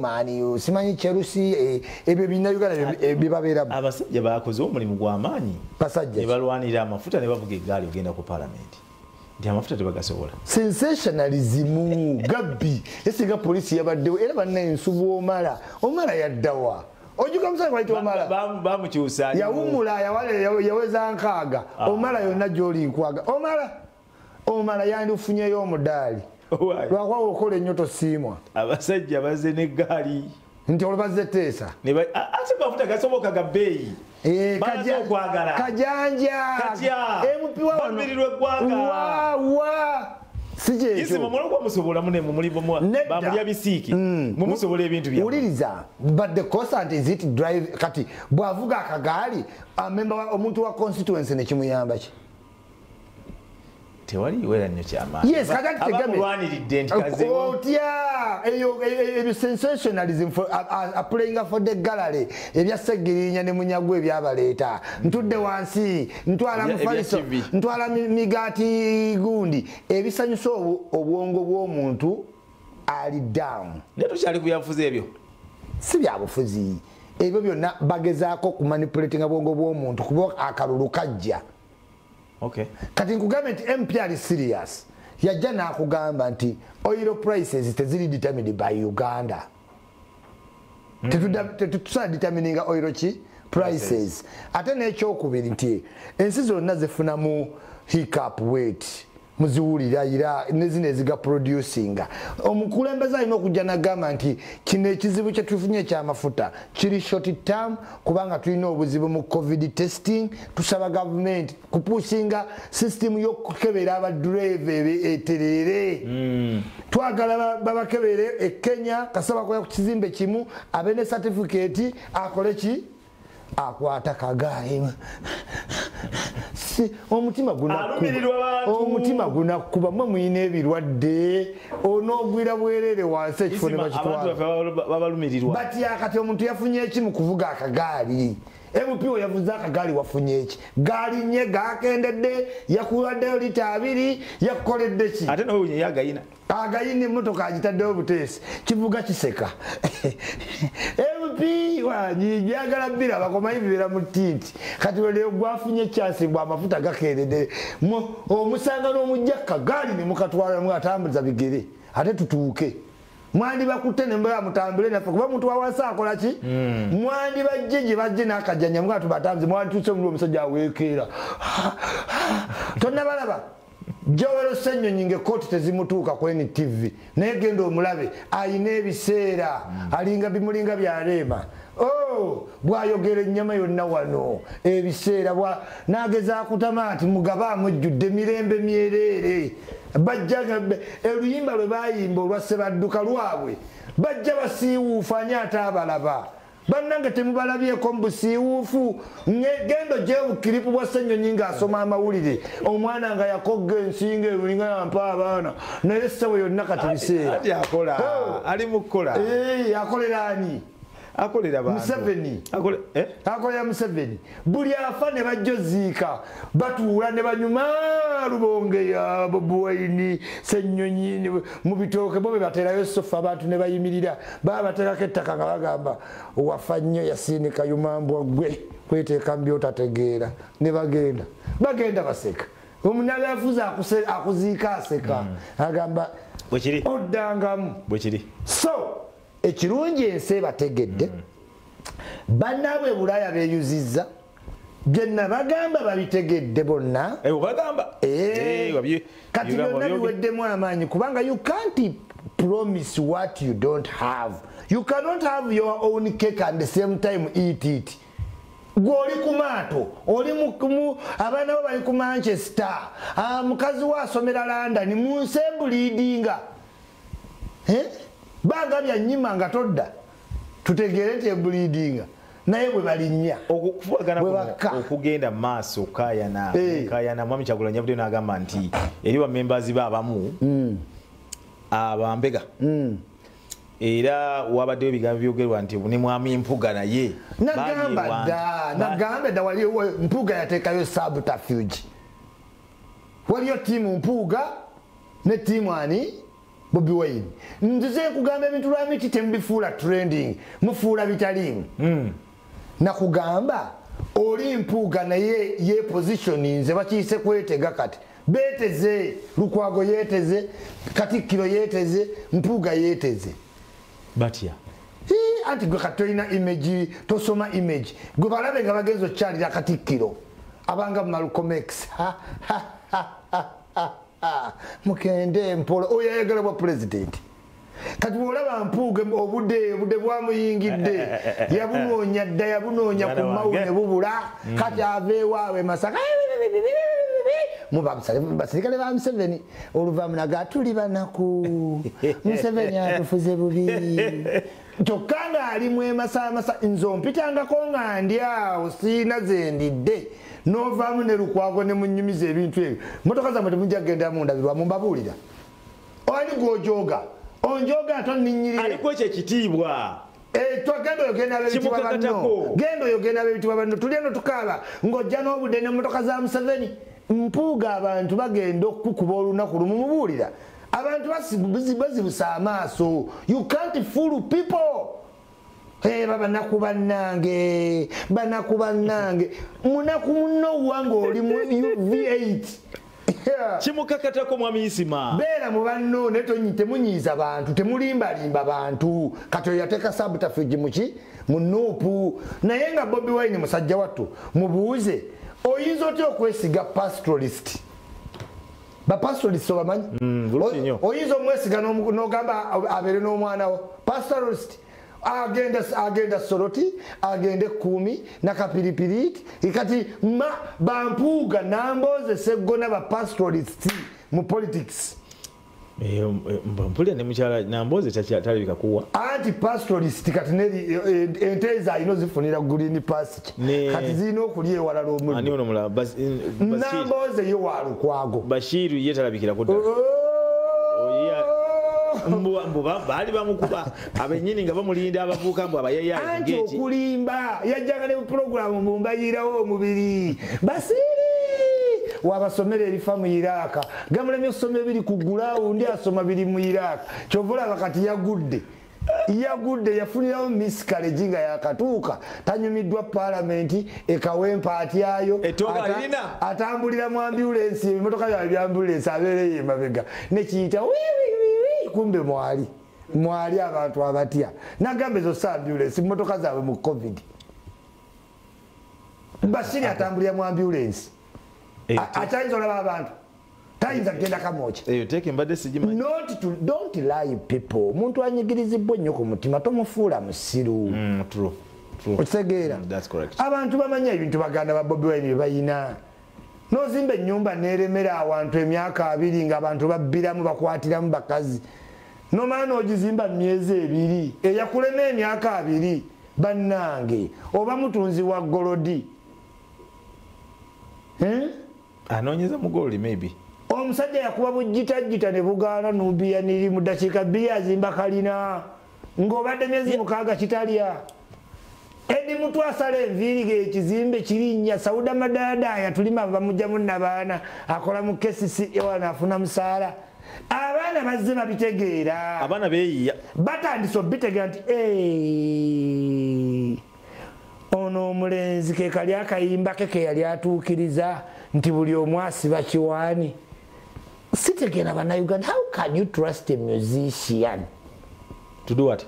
Man U simanyi Chelsea ebyo bina Uganda bibabeera abasajja bakoze omulimu gw'amaanyi basajja ne balwanira amafuta ne bavuga eggaali ogenda ku parliament ndi amafuta tebagasobola sensationalism gabbi esinga polisi yabaddewo era bannensubu omala yaddawa ojuka musanga baita omala bamukyusa yawumula yaweza nkaaga omala yonna gy'oli nkwaga omala yandifunyeyo omudaali lwakwa okola ennyo siimwa abasajja bazze n'eggaali nti olubazze teesa ate mafuta gasoboka ga bbeeyi kajanja emupiwa bamirirwa eggwanga Isima muloko musobola munemu mulibo bamulya bisiiki mumusobola ebintu bya uliriza but the constant is it drive kati bwavuga akagaali amemba omuntu wa constituency ne kimuyamba ki tewali wera nnyo kyamaani yes kati abalwaniridde ntikaze ebyo sensationalism playing for the gallery ebyasegirinya ne munyago ebyabaleeta ntudde wansi ntwala mufaliso ntwala migati gundi ebisanyusa obwongo bw'omuntu ali down netukyali kuyafuza ebyo si byabufuzi ebyo byonna bagezaako kumanipulatinga bwongo bw'omuntu kuba akalulu kajja. Okay. Kati nkugamba nti MP ali serious yajja n'akugamba nti oil prices teziri determined by Uganda. Tetusa determining oil prices. Ate n'ekyokubiri nti ensi zonna zifunamu hiccup weight muziwulira ira nezine ziga producing omukulembeza alina okujja n'agamba nti kino ekizibu kye tufunye eky'amafuta kiri short term kubanga tulina obuzibu mu covid testing tusaba government kupushinga system y'okukebera abadrive eterere twagala babakebere e Kenya kasaba kwa kizimbe kimu abe ne certificate akole ki akwata kagaali omutima guna kuba mwe muyina ebirwadde onoogwira bwerere wansi ekifo ne bakitwala bati yakati omuntu yafunye eki mu kuvuga akagaali MP yavuze akagaali wafunye eki gaali nye gakendedde yakuladdeyo lita 2 yakukoledde ki ate nawe unye yagayina agayina emmotoka agitaddeyo obuteesi kivuga kiseka MP njagala bbira bakomayi bibera mu tinti kati leo gwafunye chance bwa amafuta gakeredde omusanga n'omujja kagaali ne mukatwala mu atambuza bigere ate tutuuke mwandi bakutte ne mbaya mutambule naffe kuba muntu wawasa akola ki mwandi bajje bajje n'akajjanya mga tubatambuze mwandi tutse mu omusajja aweekera tonna balaba Jowero Ssenyonyi ng'ekkooti tezimutuuka ku NTV naye genda omulabe ayina ebiseera alinga bimulinga byaleema bwayogera ennyama yonna wano ebiseera n'ageza kutama nti mugaba amujjudde mirembe myereere bajja oluyimba lwe bayimba olwa Ssebadduka lwabwe bajja basiiwuufu ani ate abalaba bannange temubalabyeko mu busiiwuufu gendo gyebukiripu bwa Ssenyonyi ng'asoma amawulire omwana nga yakogga ensinga ebulinga yampa abaana naye ssebo yonna kati biseera ali mu kukola akolera ani akolera Museveni akolera Museveni buli afa ne bajjo ziika batuula ne banyuma lubonge ya Bobi Ssenyonyi mu bitooke bo be baterayo sofa abantu ne bayimirira baba baterako ettaka nga bagamba wafa nnyo yasiinika yumambwa gwe kweteeka mbi otategeera ne bagenda baseka omunabe afuza akuziika aseka agamba oddangamu bwekiri so ekirungi ensi bategedde bannaabwe Bulaaya beeyuzizza byenna bagamba babitegedde bonna kati byonna biweddemu amaanyi kubanga you can't promise what you don't have. You cannot have your own cake and the same time eat it. Gwoli ku maato oli mu abaana bo bali ku Manchester mukazi wa asomera London mu nsembulidinga banga bya nyima nga todda tutegeere nti ebulidinga naye bwe balinnya okugenda maaso kayana mwami Kyagulanyi yavuddeyo n'agamba nti eri ba members be abamu abambega era wabaddeyo ebigambo byogerwa nti ne mwami Mpuga naye nagamba dda waliwo Mpuga yateekayo subterfuge. Waliyo tiimu Mpuga ne tiimu ani Bobi Wine. Nzize kugamba ebintu Rwamiti temubifuula trending, mufuula bitaliimu. Nakugamba oli Mpuga naye ye positioninze bakiyise kwetega kati. Beteze Lukwago yeteze, Katikkiro yeteze, Mpuga yeteze. Batya. Anti gwe katoina image, tosoma image. Gwe balabe nga bagenzo kyalira Katikkiro. Abanga Malcolm X. Mukende mpolo oyo ayagala bwa president. Kati olaba Mpuga obudde bwamuyingidde yabunoonya dda yabunoonya ku mawune bubula kati aveewaawe Masaka basirikale ba Museveni oluvamu nagatuli banaku Museveni atufuze bubi kyokka ng'ali mwemasamasa nze ompitangako nga ndi awo siina ze ndidde n'ovaamu ne Lukwago ne munnyumiza ebintu ebyo motoka zammwe temujja kugenda mundabirwa mumbabuulira oli gw'ojoga onjoga tonninyirire aliko ekyo ekitiibwa twagenda oyogenda ab'ebitiibwa banno genda oyogenda ab'ebitiibwa banno tuli eno tukaaba ng'ojja n'obudde n'emmotoka za Museveni Mpuga abantu bagenda okukuba olunaku lumu mubuulira abantu bazibusa amaaso. You can't fool people. Banaku bannange munaku munno wange oli mu V8 kimukakatako mwami Isma beera mu banno netonyite munyiiza bantu temulimbalimba bantu kati oyo yateeka subterfuge muki mu nuupu naye nga Bobi Wine musajja wattu mubuuze oyinza otya okwesiga pastoralist bapastoralist obamanyi oyinza omwesiga n'ogamba abeere n'omwana wo pastoralist agenda Soroti agende Kumi nakapiripiriti kati Bampuga Namboze Seggona bapastoralist mu politics. Mpulira ne mukyala Namboze talabika kuwa anti pastoralist kati neri enteza ino zifunira green pass kati zino okuliye walala omuliro ani ono mulaba Namboze yo wa Lukwago Bashiru ye talabikira kudda mbuba bali bamukuba abenyini nga bamulinda abavuka mbu abayaya anti okulimba yajjaga ne program mumbayirawo omubiri Basiri wabasomera erifa mu Iraq gamulemye okusoma ebiri ku ground asoma biri mu Iraq kyovula bakati yagudde yafunirawo Miss College nga yakatuuka tanyumiddwa parliament ekawempa atyayo atambulira mu ambulance ebimotoka bya ambulance abeereye emabega nekiyita kumbe mwali abantu abatya nagambe zo ambulance motoka zaabwe mu covid Bashiri atambulira mu ambulance atayinza olaba abantu tayinza kugenda kamocha don't lie people muntu anyigirizibwa nnyo ku mutima tomufuula musiru okitegeera abantu bamanya ebintu baganda ba Bobi Wine bye bayina nozimba ennyumba neeremera awantu emyaka 2 nga abantu babbiramu bakwatiramu bakazi nomala n'ogizimba myezi 2 eyakulema emyaka 2 bannange oba mutunzi wa golodi anoonyeza mugoli maybe omusajja yakuba bujjita ne bugaana nubiya niri mu dakiika 2 azimba kalina ng'obadde myezi 6 kitalya edi mutu asala enviiri ekizimbe kirinnya Sauda Madada tulima bamujjamu nabaana akola mu KCC ewana afuna musaala abaana bazze babitegeera abaana beeyiya batandise obitegeera nti ono omulenzi ke kali akayimba ke yali atuukiriza nti buli omu asiba kiwaani sitegeera bannayuganda how can you trust a musician to do what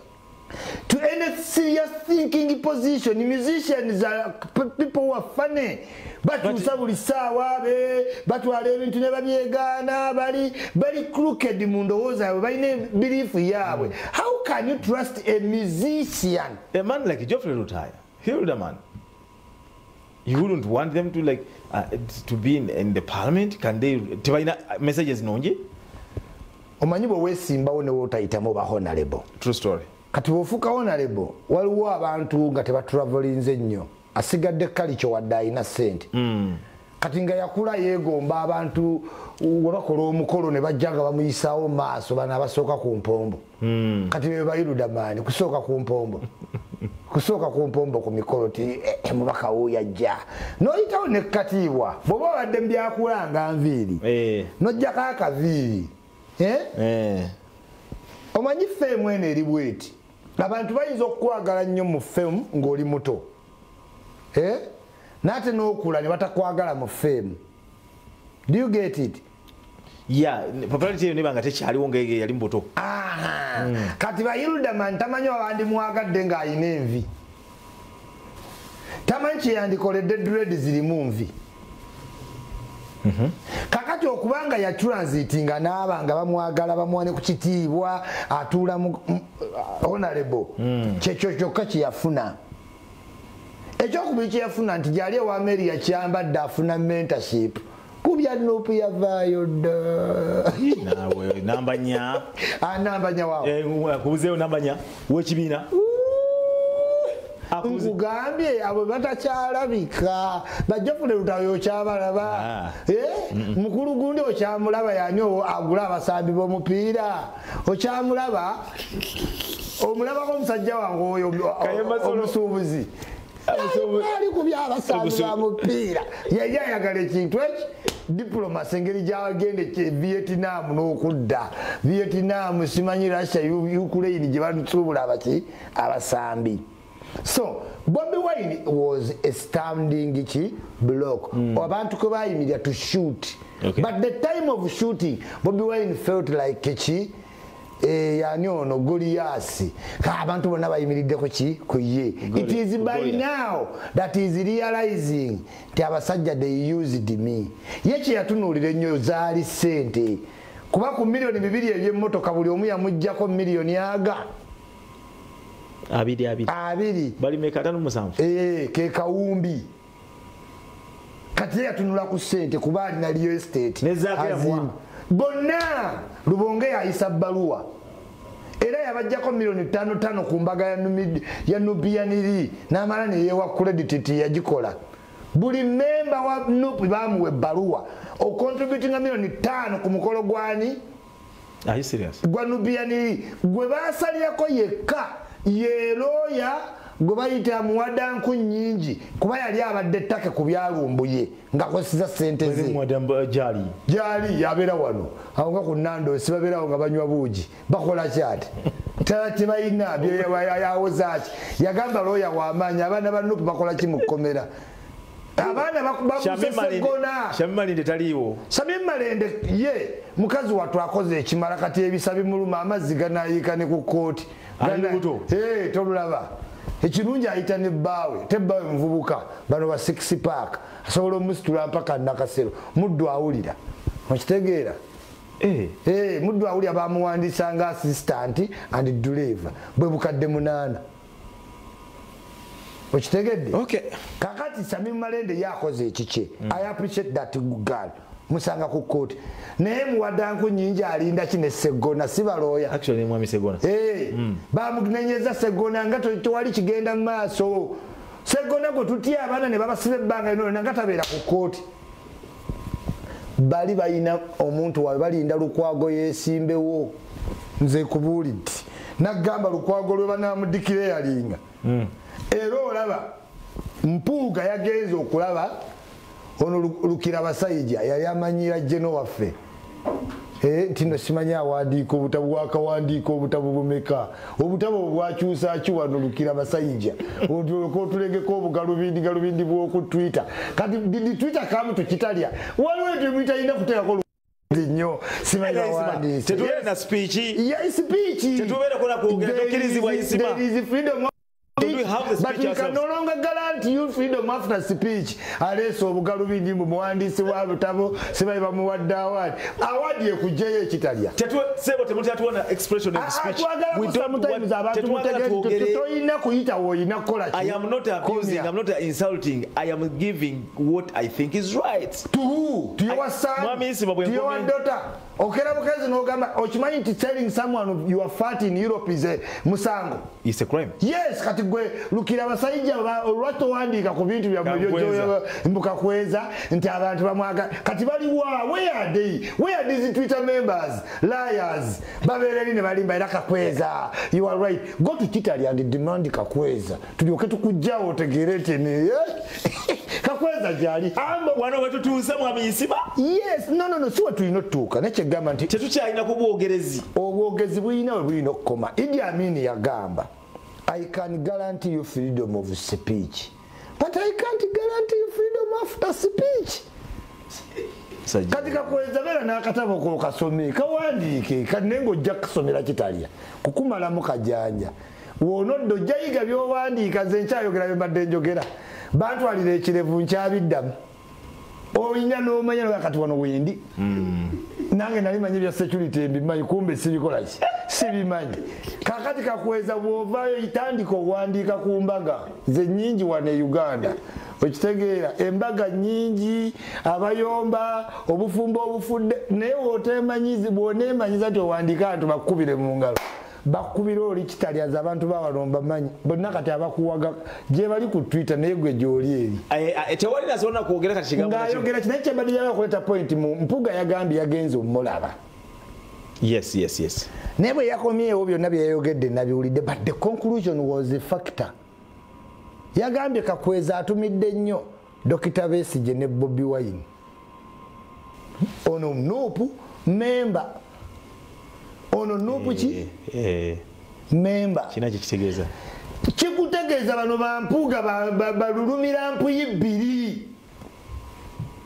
to any serious thinking position? Musicians are people who are funny but buli ssaawa batwala ebintu ne babyegaana bali crooked mu ndowooza yaabwe balina belief yaabwe. How can you trust a musician? A man like Geoffrey Rutaya, he older man, you wouldn't want them to like to be in the parliament? Can they tebaina messages nonje? Omanyi bwe weesimbawo ne wotayitamu ba honorable. True story. Kati bwofuuka honorable waliwo abantu nga tebatravelinze nnyo asigadde kalicho wadde ayina ssente kati nga yakula yegomba abantu webakola omukolo ne bajjaga bamuyisaawo maaso bana abasooka ku mpombo kati be bayiruda maani kusooka ku mpombo ku mikolo ti mubaka wuuyo ajja n'oyitawo ne katiibwa bw'oba obadde mu byakulanga nviiri n'ojjako akaviiri omanyi feemu eno eri bweti abantu bayinza okukwagala nnyo mu feemu ng'oli muto nate n'okula ne batakwagala mu feemu. Do you get it? Yeah, popularity nebanga tekyaliwo ngege yali mbuto. Kati bayilda man tamanyi abandi mwagadde nga ayina envi. Tamanyi kyeyandikoledde dread zirimu nvi. Kakati okubanga ya transitinga n'abanga bamwagala bamwane ku kitiibwa atuula mu honorable kyekyo kyokka kyeyafuna. Ekyokubiri kyeyafuna nti gyali ewa Mary yakyambadde afuna mentorship. Kubya nopu yavaayo dda. Nawe nambanya. Nambanya waawo. Akubuzeeyo nambanya w'ekibiina. Nkugambye abo batakyalabika bajja fune lutayo okyabalaba. Mukulu gundi okyamulaba yani agula abasambi b'omupiira okyamulaba omulabako omusajja wange oyo omusuubuzi ali kubya abasambi b'omupiira yali ayagala ekintu eki diplomasi engeri gyagende Vietnam n'okudda Vietnam simanyi Russia Ukraine gye basuubula abasambi. So Bobby Wine was a standing block. Abantu ko bayimirira to shoot. But the time of shooting, Bobby Wine felt like yani ono Goliath. Abantu bonna bayimiridde ku ye. It is by now that is realizing nti abasajja they used me. Ye kyeyatunuulira ennyo zaali ssente. Kuba ku milioni 2 eby'emmotoka buli omu yamuggyako milioni aga. Abiri. Bali mekatano musanvu. Ke kawumbi. Kati yatunula ku ssente kuba alina real estate. Bonna Lubonge yayisa bbaluwa. Era yabajjako milioni 5 ku mbaga ya Nubianiri n'amala ne yewa credit yagikola. Buli memba wa Nupi bamuwe bbaluwa ocontributinga milioni 5 ku mukolo gwani. Are you serious? Gwa Nubianiri gwe basalirako yekka ye lawyer gwe bayita muwadanku nnyingi kuba yali abadde ttaka ku byalumbuye ng'akozesa ssente ze. Gyali yabeera wano awo nga ku Nando sibabeerawo nga banywa buugi bakola kyati tebayina byayawozaaki yagamba lawyer w'amaanyi abaana ba Nupu bakola ki mu kkomera. Abaana bakusesegona. Shamim Malende taliiwo. Shamim Malende ye mukazi wattu akoze ekimala kati ebisa bimuluma amazzi ganayiika ne ku kooti. Tolulaba ekirungi ayita ne bbaawe tebbaawe muvubuka bano ba 6 pack asobola omusitula mpaka Nakasero muddu awulira okitegeera. Muddu awulira bamuwandiisa nga assistant and driver bwe bukadde 8 okitegedde. Kakati Shamim Malende yakoze ekikye. I appreciate that girl. Musanga ku kooti naye muwadanku nnyingi alinda kine Segona sibalooya actually mwami Segona bamunenyeza Segona nga tewali kigenda mu maaso. Segona gwe tutya abaana ne babasiba ebbanga lino nga tabeera ku kooti. Bali balina omuntu wawe balinda Lukwago yeesimbewo nze kubuulidde nagamba Lukwago lwe banamudikira yalinga era olaba Mpuuga yagenze okulaba ono Lukira Basayija yali amanyira jeno waffe ntino simanya awandiika obutabo bwakawandiika obutabo bumeka obutabo bwakyusa ki wano Lukira Basayija otulengeko obugalubindi bw'oku Twitter kati di Twitter kamu tukitalya waliwo ebintu bitalina kuteekako nnyo simanya awandiise tetubeere na speech tetubeere kola kwogera tokkirizibwa Isma. But you can no longer guarantee you freedom after speech. Aleso obugalubindi mu muwandiisi wa butabo sibaye bamuwadde awadi ekujjayo ekitaliya. Sebo temutatuona expression of speech. We don't sometimes abantu mutegedde toyina kuyita woyina kukola ki. I am not abusing, I'm not insulting. I am giving what I think is right. To who? To your son? To your daughter? okera bukazi n'ogamba okimanyi nti telling someone you are fat in Europe is a musango. It's a crime. Yes, kati gwe lukira abasajja olwatto wandiika ku bintu byammwe mbuka kweza nti abantu bamwaga kati bali wa where are they? Where are these Twitter members? Liars. Babeereri ne balimba era Kakweza. You are right. Go to Kitali and demand Kakweza. Tulyoke tukujjawo otegerete ne Kakweza jali. Wano wetutuusa mwami Isima? Yes, no, si tulina otuuka nekyegamba nti tetukyalina ku bwogezi. Obwogezi bulina we bulina okukoma. Idi Amin yagamba I can guarantee you freedom of speech, but I can't guarantee you freedom after speech. Kati Kakweza bera n'akatabo ko kasome kawandiike kati nengo ojja kusomera Kitalya kukumalamu kajanja wonoddo jayiga byowandiika nze nkyayogera byembadde njogera bantwalira ekirevu nkyabiddamu oyina n'omanya kati wano wendi nange nali manyi bya security mbimanyi kumbe sibikola ki sibimanyi kakati Kakweza bw'ovaayo itandika owandiika ku mbaga ze nnyingi wano e Uganda okitegeera embaga nnyingi abayomba obufumbo obufudde naye wooteemanyizi bw'oneemanyiza nti owandiika abantu bakubire mu ngalo bakubira oli Kitalyaza abantu bawalomba manyi bonna kati abakuwaga gye bali ku Twitter naye gwe gy'oli eri tewali nasobola kwogera kati kigambo ng'ayogera kinaye kyabadde yagala kuleta point mu mpuga yagambye yagenze omulaba. Yes. naye bwe yakomyewo byonna bye yayogedde nabiwulidde but the conclusion was a factor. Yagambye Kakweza atumidde nnyo Dr. Besigye ne Bobi Wine ono Nuupu member ono Nuupu ki member kina kitegeeza kikutegeeza bano bampuuga balulumira mpuyi bbiri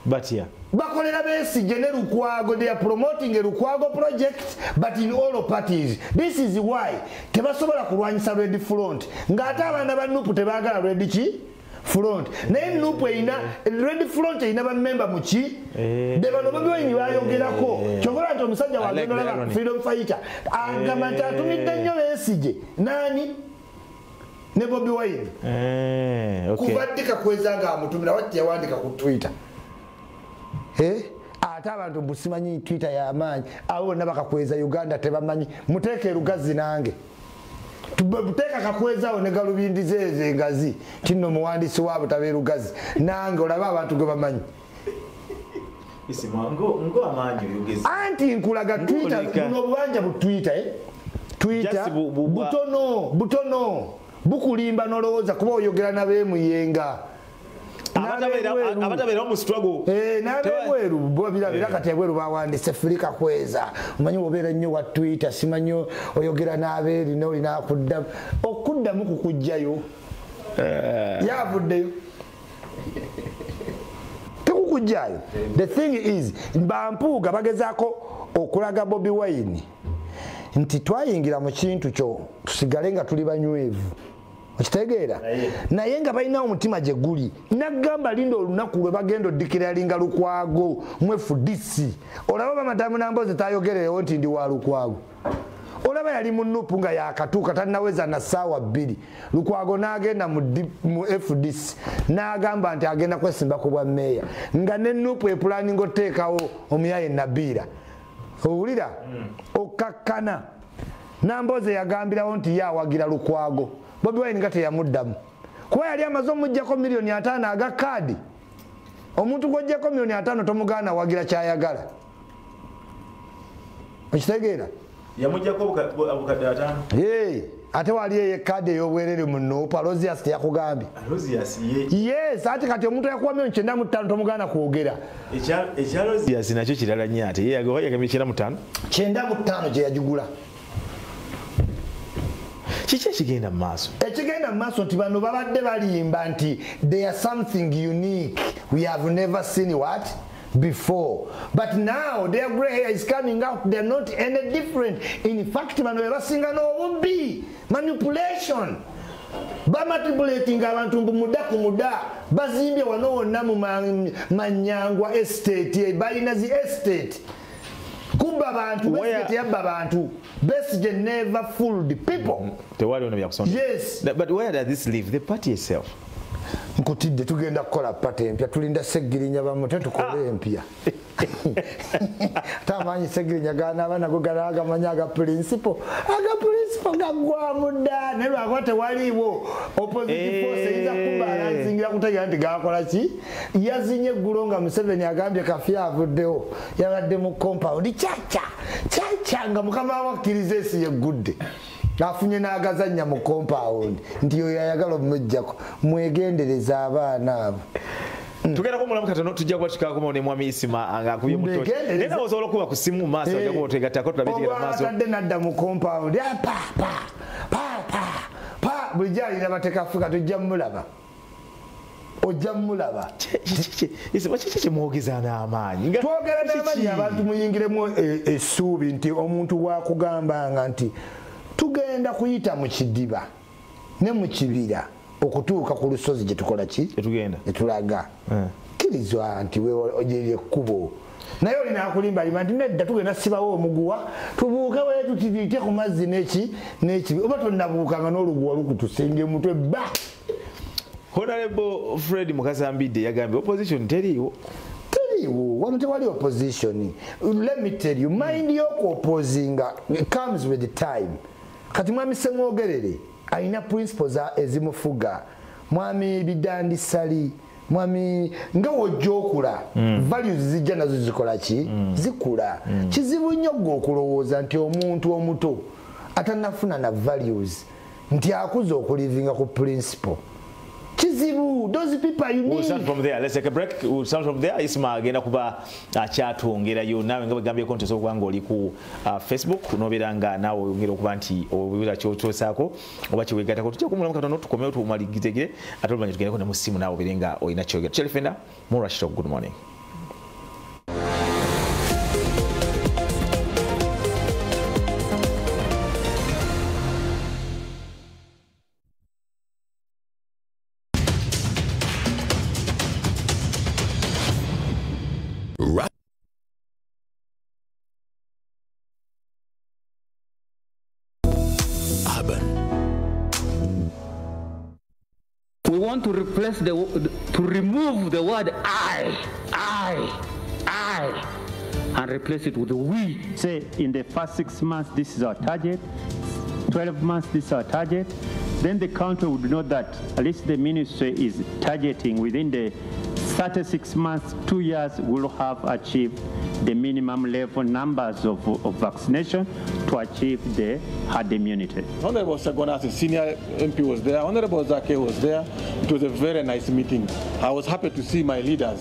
batya bakolera Besigye ne Lukwago. They are promoting a Lukwago project but in all parties. This is why tebasobola kulwanyisa Red Front ng'ate abaana ba Nuupu tebaagala Red ki front naye Nuupu erina Red Front erina bamemba mu ki be bano Bobi Wine bayogerako kyokola nti omusajja wagenda freedom fighter agamba nti atumidde nnyo Besigye nani ne Bobi Wine kubadde Kakweza ng'amutumira wati yawandika ku Twitter ate abantu busimanyi Twitter y'amaanyi abo bonna bakakweza Uganda tebamanyi muteeke Lugazi nange tuteeka Kakwezaawo ne Galubindi zeeze engazi kino muwandiisi waabo tabe Lugazi nange olaba abantu gwe bamanyi anti nkulaga Twitter buno obubanja bu Twitter butono bukulimba nolowooza kuba oyogera nabeemuyenga abatabeera mu struggle n'abebweru birabira kati ebweru bawandise Free Kakweza omanyi obeera nnyo wa Twitter simanyi oyogera n'abeeri n'olina okuddamu kukujjayo yavuddeyo tekukujjayo. The thing is bampuuga bagezaako okulaga Bobi Wine nti twayingira mu kintu kyo tusigale nga tuli banywevu okitegeera naye nga balina omutima gye guli nagamba linda olunaku lwe bagenda oddikiralinga Lukwago mu FDC olaba bamadamu Nambooze tayogererewo nti ndi wa Lukwago olaba yali mu Nuupu nga yakatuuka tanaweza na ssaawa 2 Lukwago n'agenda mu FDC n'agamba nti agenda kwesimba ku bwa meeya nga ne Nuupu epulaninga oteekawo omuyaye Nabiira owulira okakkana Nambooze yagambirawo nti ye awagira Lukwago Bobi Wine nga teyamuddamu kuba yali amaze omuggyako $5,000,000 aga kaadi omuntu gw'oggyako $5,000,000 tomugaana wagira kyayagala okitegeera yamuggyako obukadde 5 ate wali eyo kaadi ey'obwerere mu Nuupu Alozias teyakugambye yes ate kati omuntu yakuwa $9,500 tomugaana kwogera ekya Alozias nakyo kirala nnyo ate ye yagambye $9,500 gye yagigula kiki ekigenda mu maaso ekigenda mu maaso nti bano babadde balimba nti they are something unique we have never seen what before but now their grey hair is coming out they're not any different in fact bano bebasinga n'obubbi manipulation bamanipulating abantu muda ku muda bazimbye wano wonna mu Manyangwa estate balina zi estate kuba abantu Besigye yabba abantu Besigye never fooled people tewali ono byakusonda yes but where does this leave the party itself nkutidde tugenda kukola pate empya tulinda Segirinya bamutte tukole empya tamanyi Segirinya gana abana go galaga manyaga principal gagwamu dda naye lwakubanga tewaliiwo opposite force eyinza kubalansingira kutegeera nti gakola ki yazinye eggulo nga Museveni agambye Kafi avuddewo yabadde mu compound kyaca nga mukama wakkiriza esi yeggudde afunye n'agazannya mu compound nti oyo ayagala omujjako mwegendereza abaana abo tugenda kumulamu katono tujja kubatikako ne mwami Isma ngakubye mutoki nena osobola okuba ku simu maaso ajja kutegatako tulabitikira maaso obadde nadda mu compound bulijjo alina bateka Afrika tujja mulaba ojja mulaba Isma kiki kimwogeza n'amaanyi twogera n'amaanyi abantu muyingiremu essuubi nti omuntu wakugambanga nti tugenda kuyita mu kidiba ne mu kibira okutuuka ku lusozi gye tukola ki etulaga kirizwa nti ojeerye ekkubo naye olina akulimba lima nti nedda tugenda sibawo omuguwa tubuuke wee tutiriite ku mazzi n'ekibi oba tonnabuukanga n'oluguwa lukutusinga emutwe bba. Honorable Fred Mukasambidde yagambye opposition teriiwo wano tewali opposition. Let me tell you, mind y'okuopposinga comes with the time. Kati mwami Ssemwogerere alina principles ezimufuga, mwami Bidandi Sali, mwami nga wojja okula values zijja nazo zikola ki zikula. Kizibu nnyo gwe okulowooza nti omuntu omuto atannafuna na values nti akuza okulivinga ku principle. Kizibu, those people are unique. We'll start from there. Let's take a break. We'll start from there. Isma agenda kuba kyatwongerayo nawe nga bagambye konti okuba ng'oli ku Facebook nobeeranga naawe oyongera okuba nti obuuza ky'otyosaako oba kiweegattako tujja kumulamu katono tukomewo tumaligizegere ate oluvanyuma tugendeko ne mu ssimu naawe obeere nga olina kyogera. Chelifenda mu Rush Talk. Good morning. We want to replace to remove the word I, and replace it with we. Say in the first 6 months, this is our target. 12 months, this is our target. Then the country would know that at least the ministry is targeting within the 36 months, 2 years, we'll have achieved the minimum level numbers of vaccination to achieve the herd immunity. Honorable Sagonas, a senior MP, was there. Honorable Zake was there. It was a very nice meeting. I was happy to see my leaders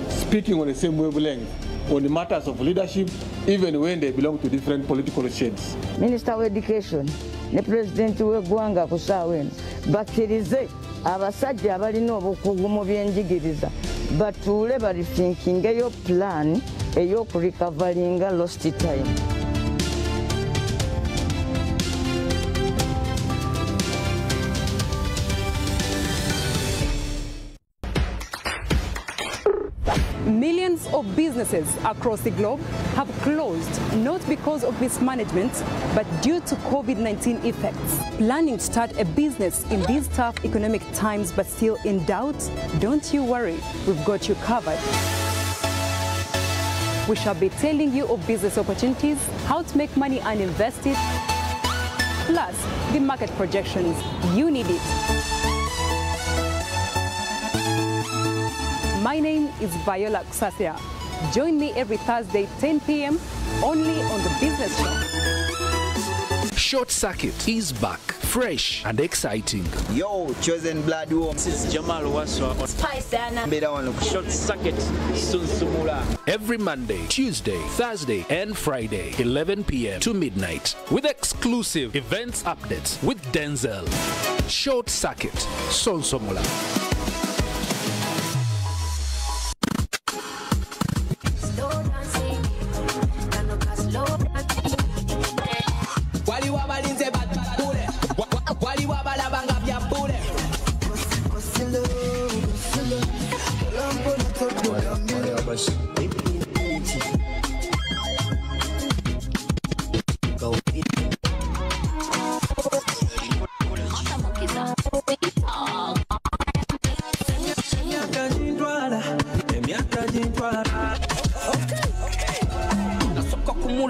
speaking on the same wavelength on the matters of leadership, even when they belong to different political shades. Minister of Education, the President w'eggwanga ku ssaawa eno bakkirize abasajja abalina obukugu mu byenjigiriza batuule balithinkingeyo plan ey'okurikavalinga lost time. Millions of businesses across the globe have closed, not because of mismanagement, but due to COVID-19 effects. Planning to start a business in these tough economic times but still in doubt? Don't you worry, we've got you covered. We shall be telling you of business opportunities, how to make money and invest it, plus the market projections. You need it. My name is Isma Olaxess. Join me every Thursday, 10 p.m. only on the Business Show. Short Circuit is back, fresh and exciting. Yo, chosen blood. This is Rwamiti. Spice Anna. Short Circuit Sunsumula. Every Monday, Tuesday, Thursday and Friday, 11 p.m. to midnight, with exclusive events updates with Denzel. Short Circuit Sunsumula.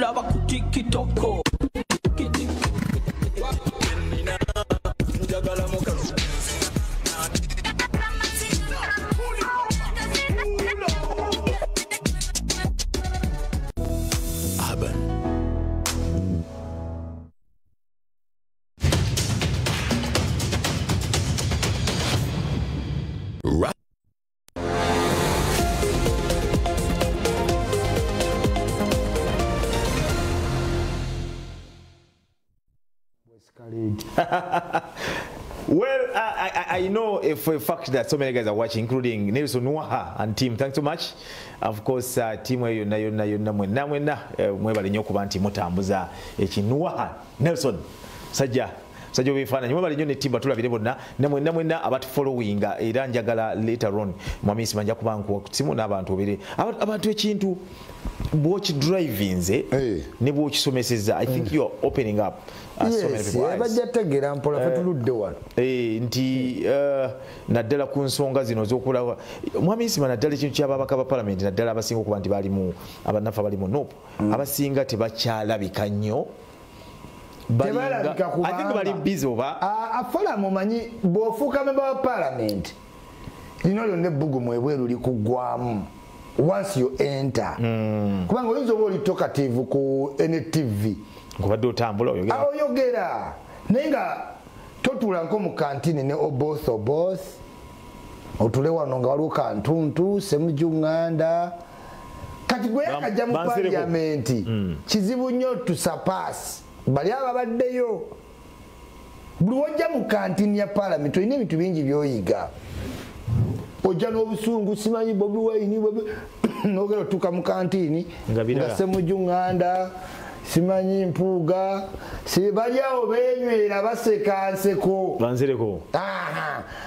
nkulaba ku TikTok. Well, I know for a fact that so many guys are watching, including Nelson Nwaha and team. Thanks so much. Of course, team where yonna mwebale nnyo kuba nti mutambuza ekinwaha Nelson sajja bifaananyi mwebale nnyo ne team batulabire bonna namwenna abatu following era njagala later on mwami Isma nja kuba nkuwa simu n'abantu obere abantu ekintu bw'oki drivinze ne bw'okisomeseza. I think you are opening up so many people bajja tegera mpola fatuludde wano nti naddala ku nsonga zino z'okulaba mwami Isma naddala ekintu ky'ababaka ba parliament naddala abasinga okuba nti balimu abanafa balimu nope abasinga tebakyalabika nnyo I think bali busy oba afola mumanyi bw'ofuuka member wa parliament lino lyonna ebbugumu ebweru likugwamu once you enter kubanga oyinza oba oli talkative ku NTV nkubadde otambula oyogera naye nga totuula nko mu kantini ne oboth otule wano nga waliwo kantuntu semujunganda kati gwe yakajja mu parliamenti kizibu nnyo tusapaasi bali ababaddeyo buli wojja mu kantini ya parliament olina ebintu bingi byoyiga ojja n'obusungu simanyi Bobi Wine nogera otuuka mu kantini nga semujunganda simanyi mpuuga baliawo benywera baseka nseko banzireko.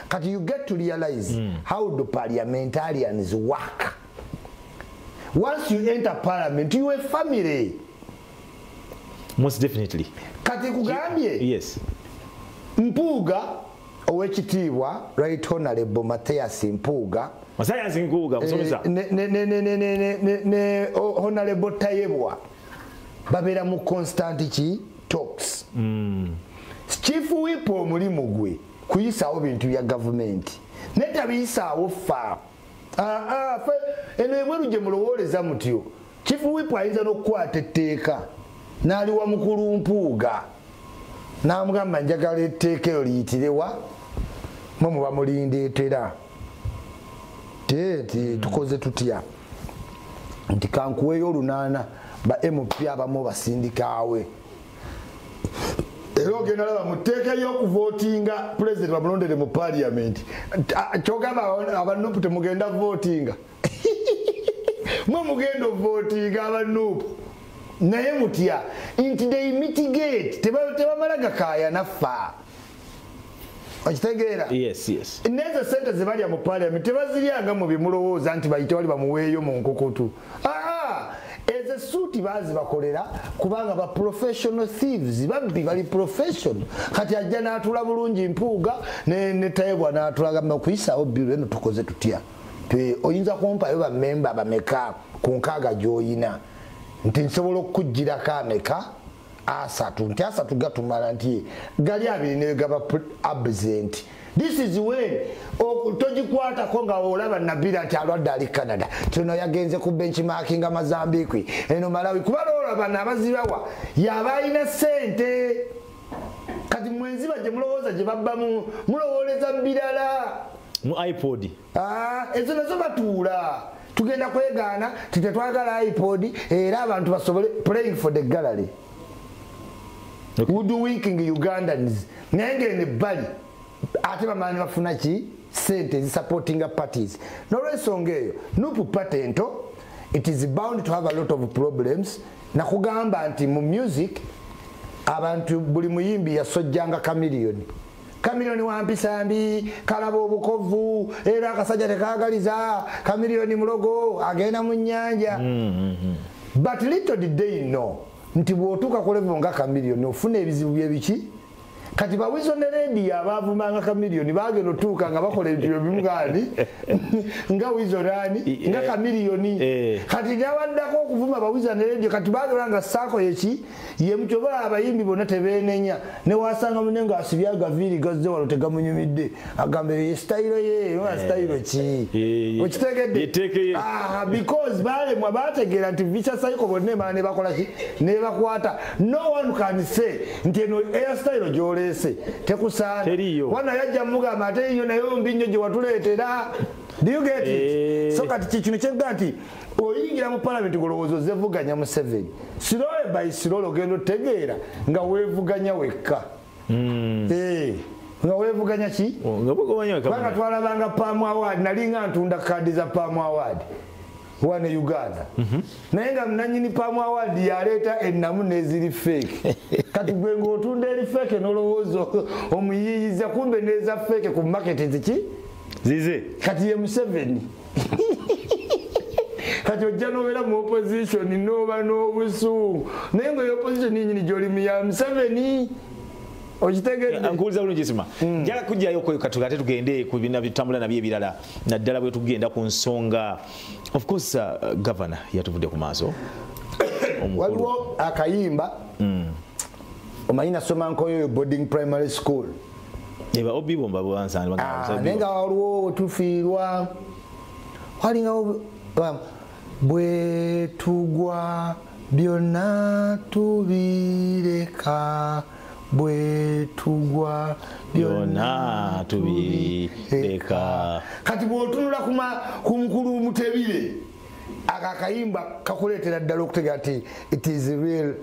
Kati you get to realize how the parliamentarians work. Once you enter parliament you are family. Most definitely. Kati kugambye yes mpuuga owekitiibwa right honorable Mathias Mpuuga musomesa ne honorable Tayebwa babeera mu constant talks. Chief Whip omulimu gwe kuyisaawo bintu bya gavumenti netabiyisaawo fa eno ebweru gye mulowooleza mutyo Chief Whip ayinza n'okukwata etteeka n'aliwa mukulu Mpuuga n'amugamba njagala etteeka eyo liyitirewa mwe muba mulindeetera tukoze tutya nti kankuweeyo olunaana ba MP abamu basindikaawe era ogenda laba mu tteeka y'okuvotinga president bamulondere mu parliament kyogamba abanupu temugenda votinga mwe mugenda votinga abanupu naye mutya nti they mitigate tebamala gakaaya naffa okitegeera nezo sente zebalya mu parliament tebaziryanga mu bimulowooza nti bayite wali bamuweeyo mu nkukutu ezo suuti bazibakolera kubanga ba professional thieves babbi bali professional. Kati ajja n'atula bulungi Mpuuga ne Tayebwa n'atulagamba okuyisaawo biro eno tukoze tutya oyinza kumpayo bammemba bameka ku nkaaga gy'oyina nti nsobola okukugirako ameka asatu nti asatu gatumala nti gali abiri ne gaba absent. This is when togikwatako nga olaba Nabila nti alwadde ali Canada tuno yagenze ku benchmarking Mozambique eno Malawi kuba olaba n'abazibawa yaba alina ssente kati mwenziba gye mulowooza gye babbamu mulowooleza birala mu iPod ezo nazo batuula tugenda kwegaana tetwagala iPod era abantu basobole playing for the gallery woodwinking Ugandans naye ngene bali ate bamanyi bafuna ki sente supporting parties n'olwensonga eyo nupu patento it is bound to have a lot of problems. Nakugamba nti mu music abantu buli muyimbi yasojjanga kamiliyoni wampisa mbi kalaba obukovu era akasajja tekagaliza kamiliyoni mulogo agenda mu nnyanja but little did they know nti bw'otuuka ku level nga kamiliyoni ofuna ebizibu byebiki kati ba wizo ne radio abavumanga kamiliyoni bageno tuka nga bakola ebyo bimugani nga wizo rani nga kamiliyoni kati gawaddako okuvuma ba wizo ne radio kati bagolanga sako yeki ye mutobala abayimbi bonna tebenenya ne wasanga munenga asibyaga vili gazze walo tegamunyumidde agambe ye style ye wa style ki okitegedde because bale mwa bategera nti vicha sayiko bonne mane bakola ki ne bakwata no one can say nti no air style jolese tekusana wana yajja muga mate yo nayo mbinyo je watuletera do you get it so kati kino kyega nti oyingira mu parliament golowozo zevuganya mu 7 sirole by sirolo gendo tegeera nga wevuganya wekka nga wevuganya ki nga buganya wekka banga twalabanga Palm Award nalinga ntunda kadi za Palm Award wane Uganda naye nga mnanyini Palm Award yaleeta ennamu neziri fake kati gwe ng'otunda eri fake n'olowoozo omuyiyiza kumbe neza fake ku market ziki zize kati ye Museveni kati ojja n'obeera mu opposition n'oba n'obusungu naye nga opposition nyini gy'oli ya Museveni okitegedde ankuuliza bulungi Isma njala kujjayo katula ate tugende ku bina bitambula nabyo ebirala naddala bwe tugenda ku nsonga of course governor yatuvudde ku maaso waliwo akayimba omanyi nasoma nkoyo boarding primary school eba obibomba bwansani nenga waliwo tufiirwa walingawo bwe tugwa byonna tubireka bwe tugwa byonna tubireka kati bw'otunula ku mukulu Mutebire akakayimba kakuleetera ddala okutegera nti it is real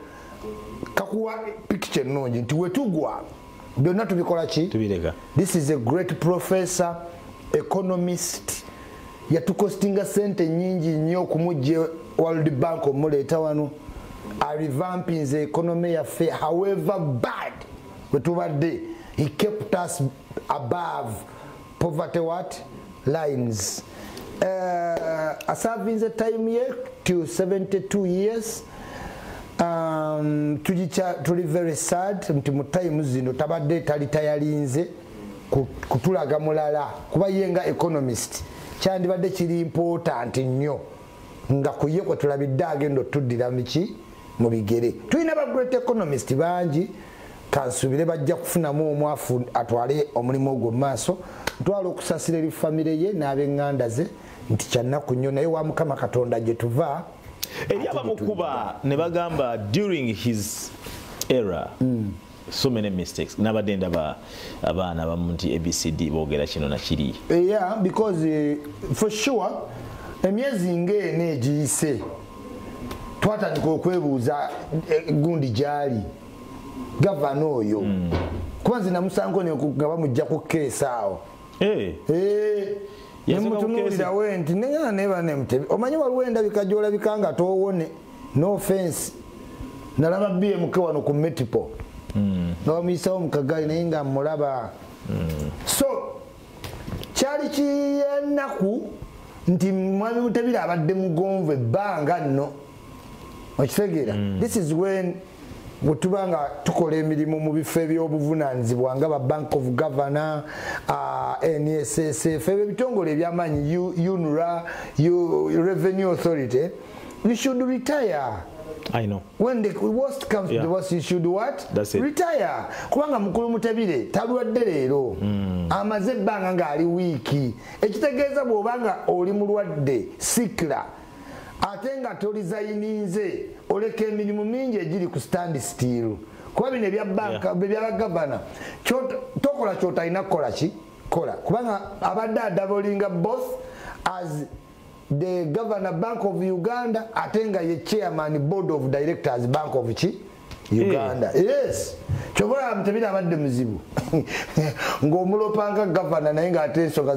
kakuwa picture ennungi nti wetugwa byonna tubikola ki tubireka. This is a great professor economist yatukostinga sente nyingi nnyo okumujje World Bank omuleeta wano revamping the economy affair however bad wetubadde he kept us above poverty what lines serving the time here to 72 years tuli very sad nti mu time zino tabadde tali tayalinze kutulaga mulala kuba yenga economist kyandibadde kiri important nnyo nga kuye kwe tulabidde agenda tuddira miki mu bigere tulina ba great economist bangi kansubire bajja kufunamu omwafu atwale omulimu ogwo maaso ntwala okusasira eri famire ye n'ab'eŋŋanda ze nti kyannaku nnyo naye wa Mukama Katonda gye tuva eri abamukuba ne bagamba during his era so many mistakes nabadde ndaba abaana bamu nti ABCD boogera kino nakiri yeah because for sure emyezi ng'ena egiyise twatandika okwebuuza gundi gyali gavana oyo kuba nze namusango nga bamujja ku keesa awo nemutunuulirawo nti neŋana neba nemutebe omanyi waliwo endabika gy'olabika nga toowone no offense nalaba BMK wano ku Metipo nga bamuyisawo mu kagaali naye nga mulaba so kyali kiyennaku nti mwami Mutebire abadde mugonvu ebbanga nno okitegeera this is when bwetubanga tukola emirimu mu bifo ebyobuvunaanyizibwa nga ba Bank of Governor NSSF ebyo ebitongole ebyamaanyi UNRA Revenue Authority you should retire. I know. When the worst comes to the worst, you should what? That's it. Retire. Kubanga mukulu Mutebire talwadde leero amaze ebbanga ng'ali wiiki ekitegeeza bw'obanga oli mulwadde sikla ate nga tolizayininze oleka emirimu mingi egiri ku stand still kuba bino ebya banka bya gavana tokola kyotalina kukola ki kola kubanga abadde adabolinga both as the Governor Bank of Uganda atenga ye chairman board of directors Bank of Uganda. Yes. Chobola Mutebire abadde muzibu. Ng'omulopanga governor naye nga ate ensonga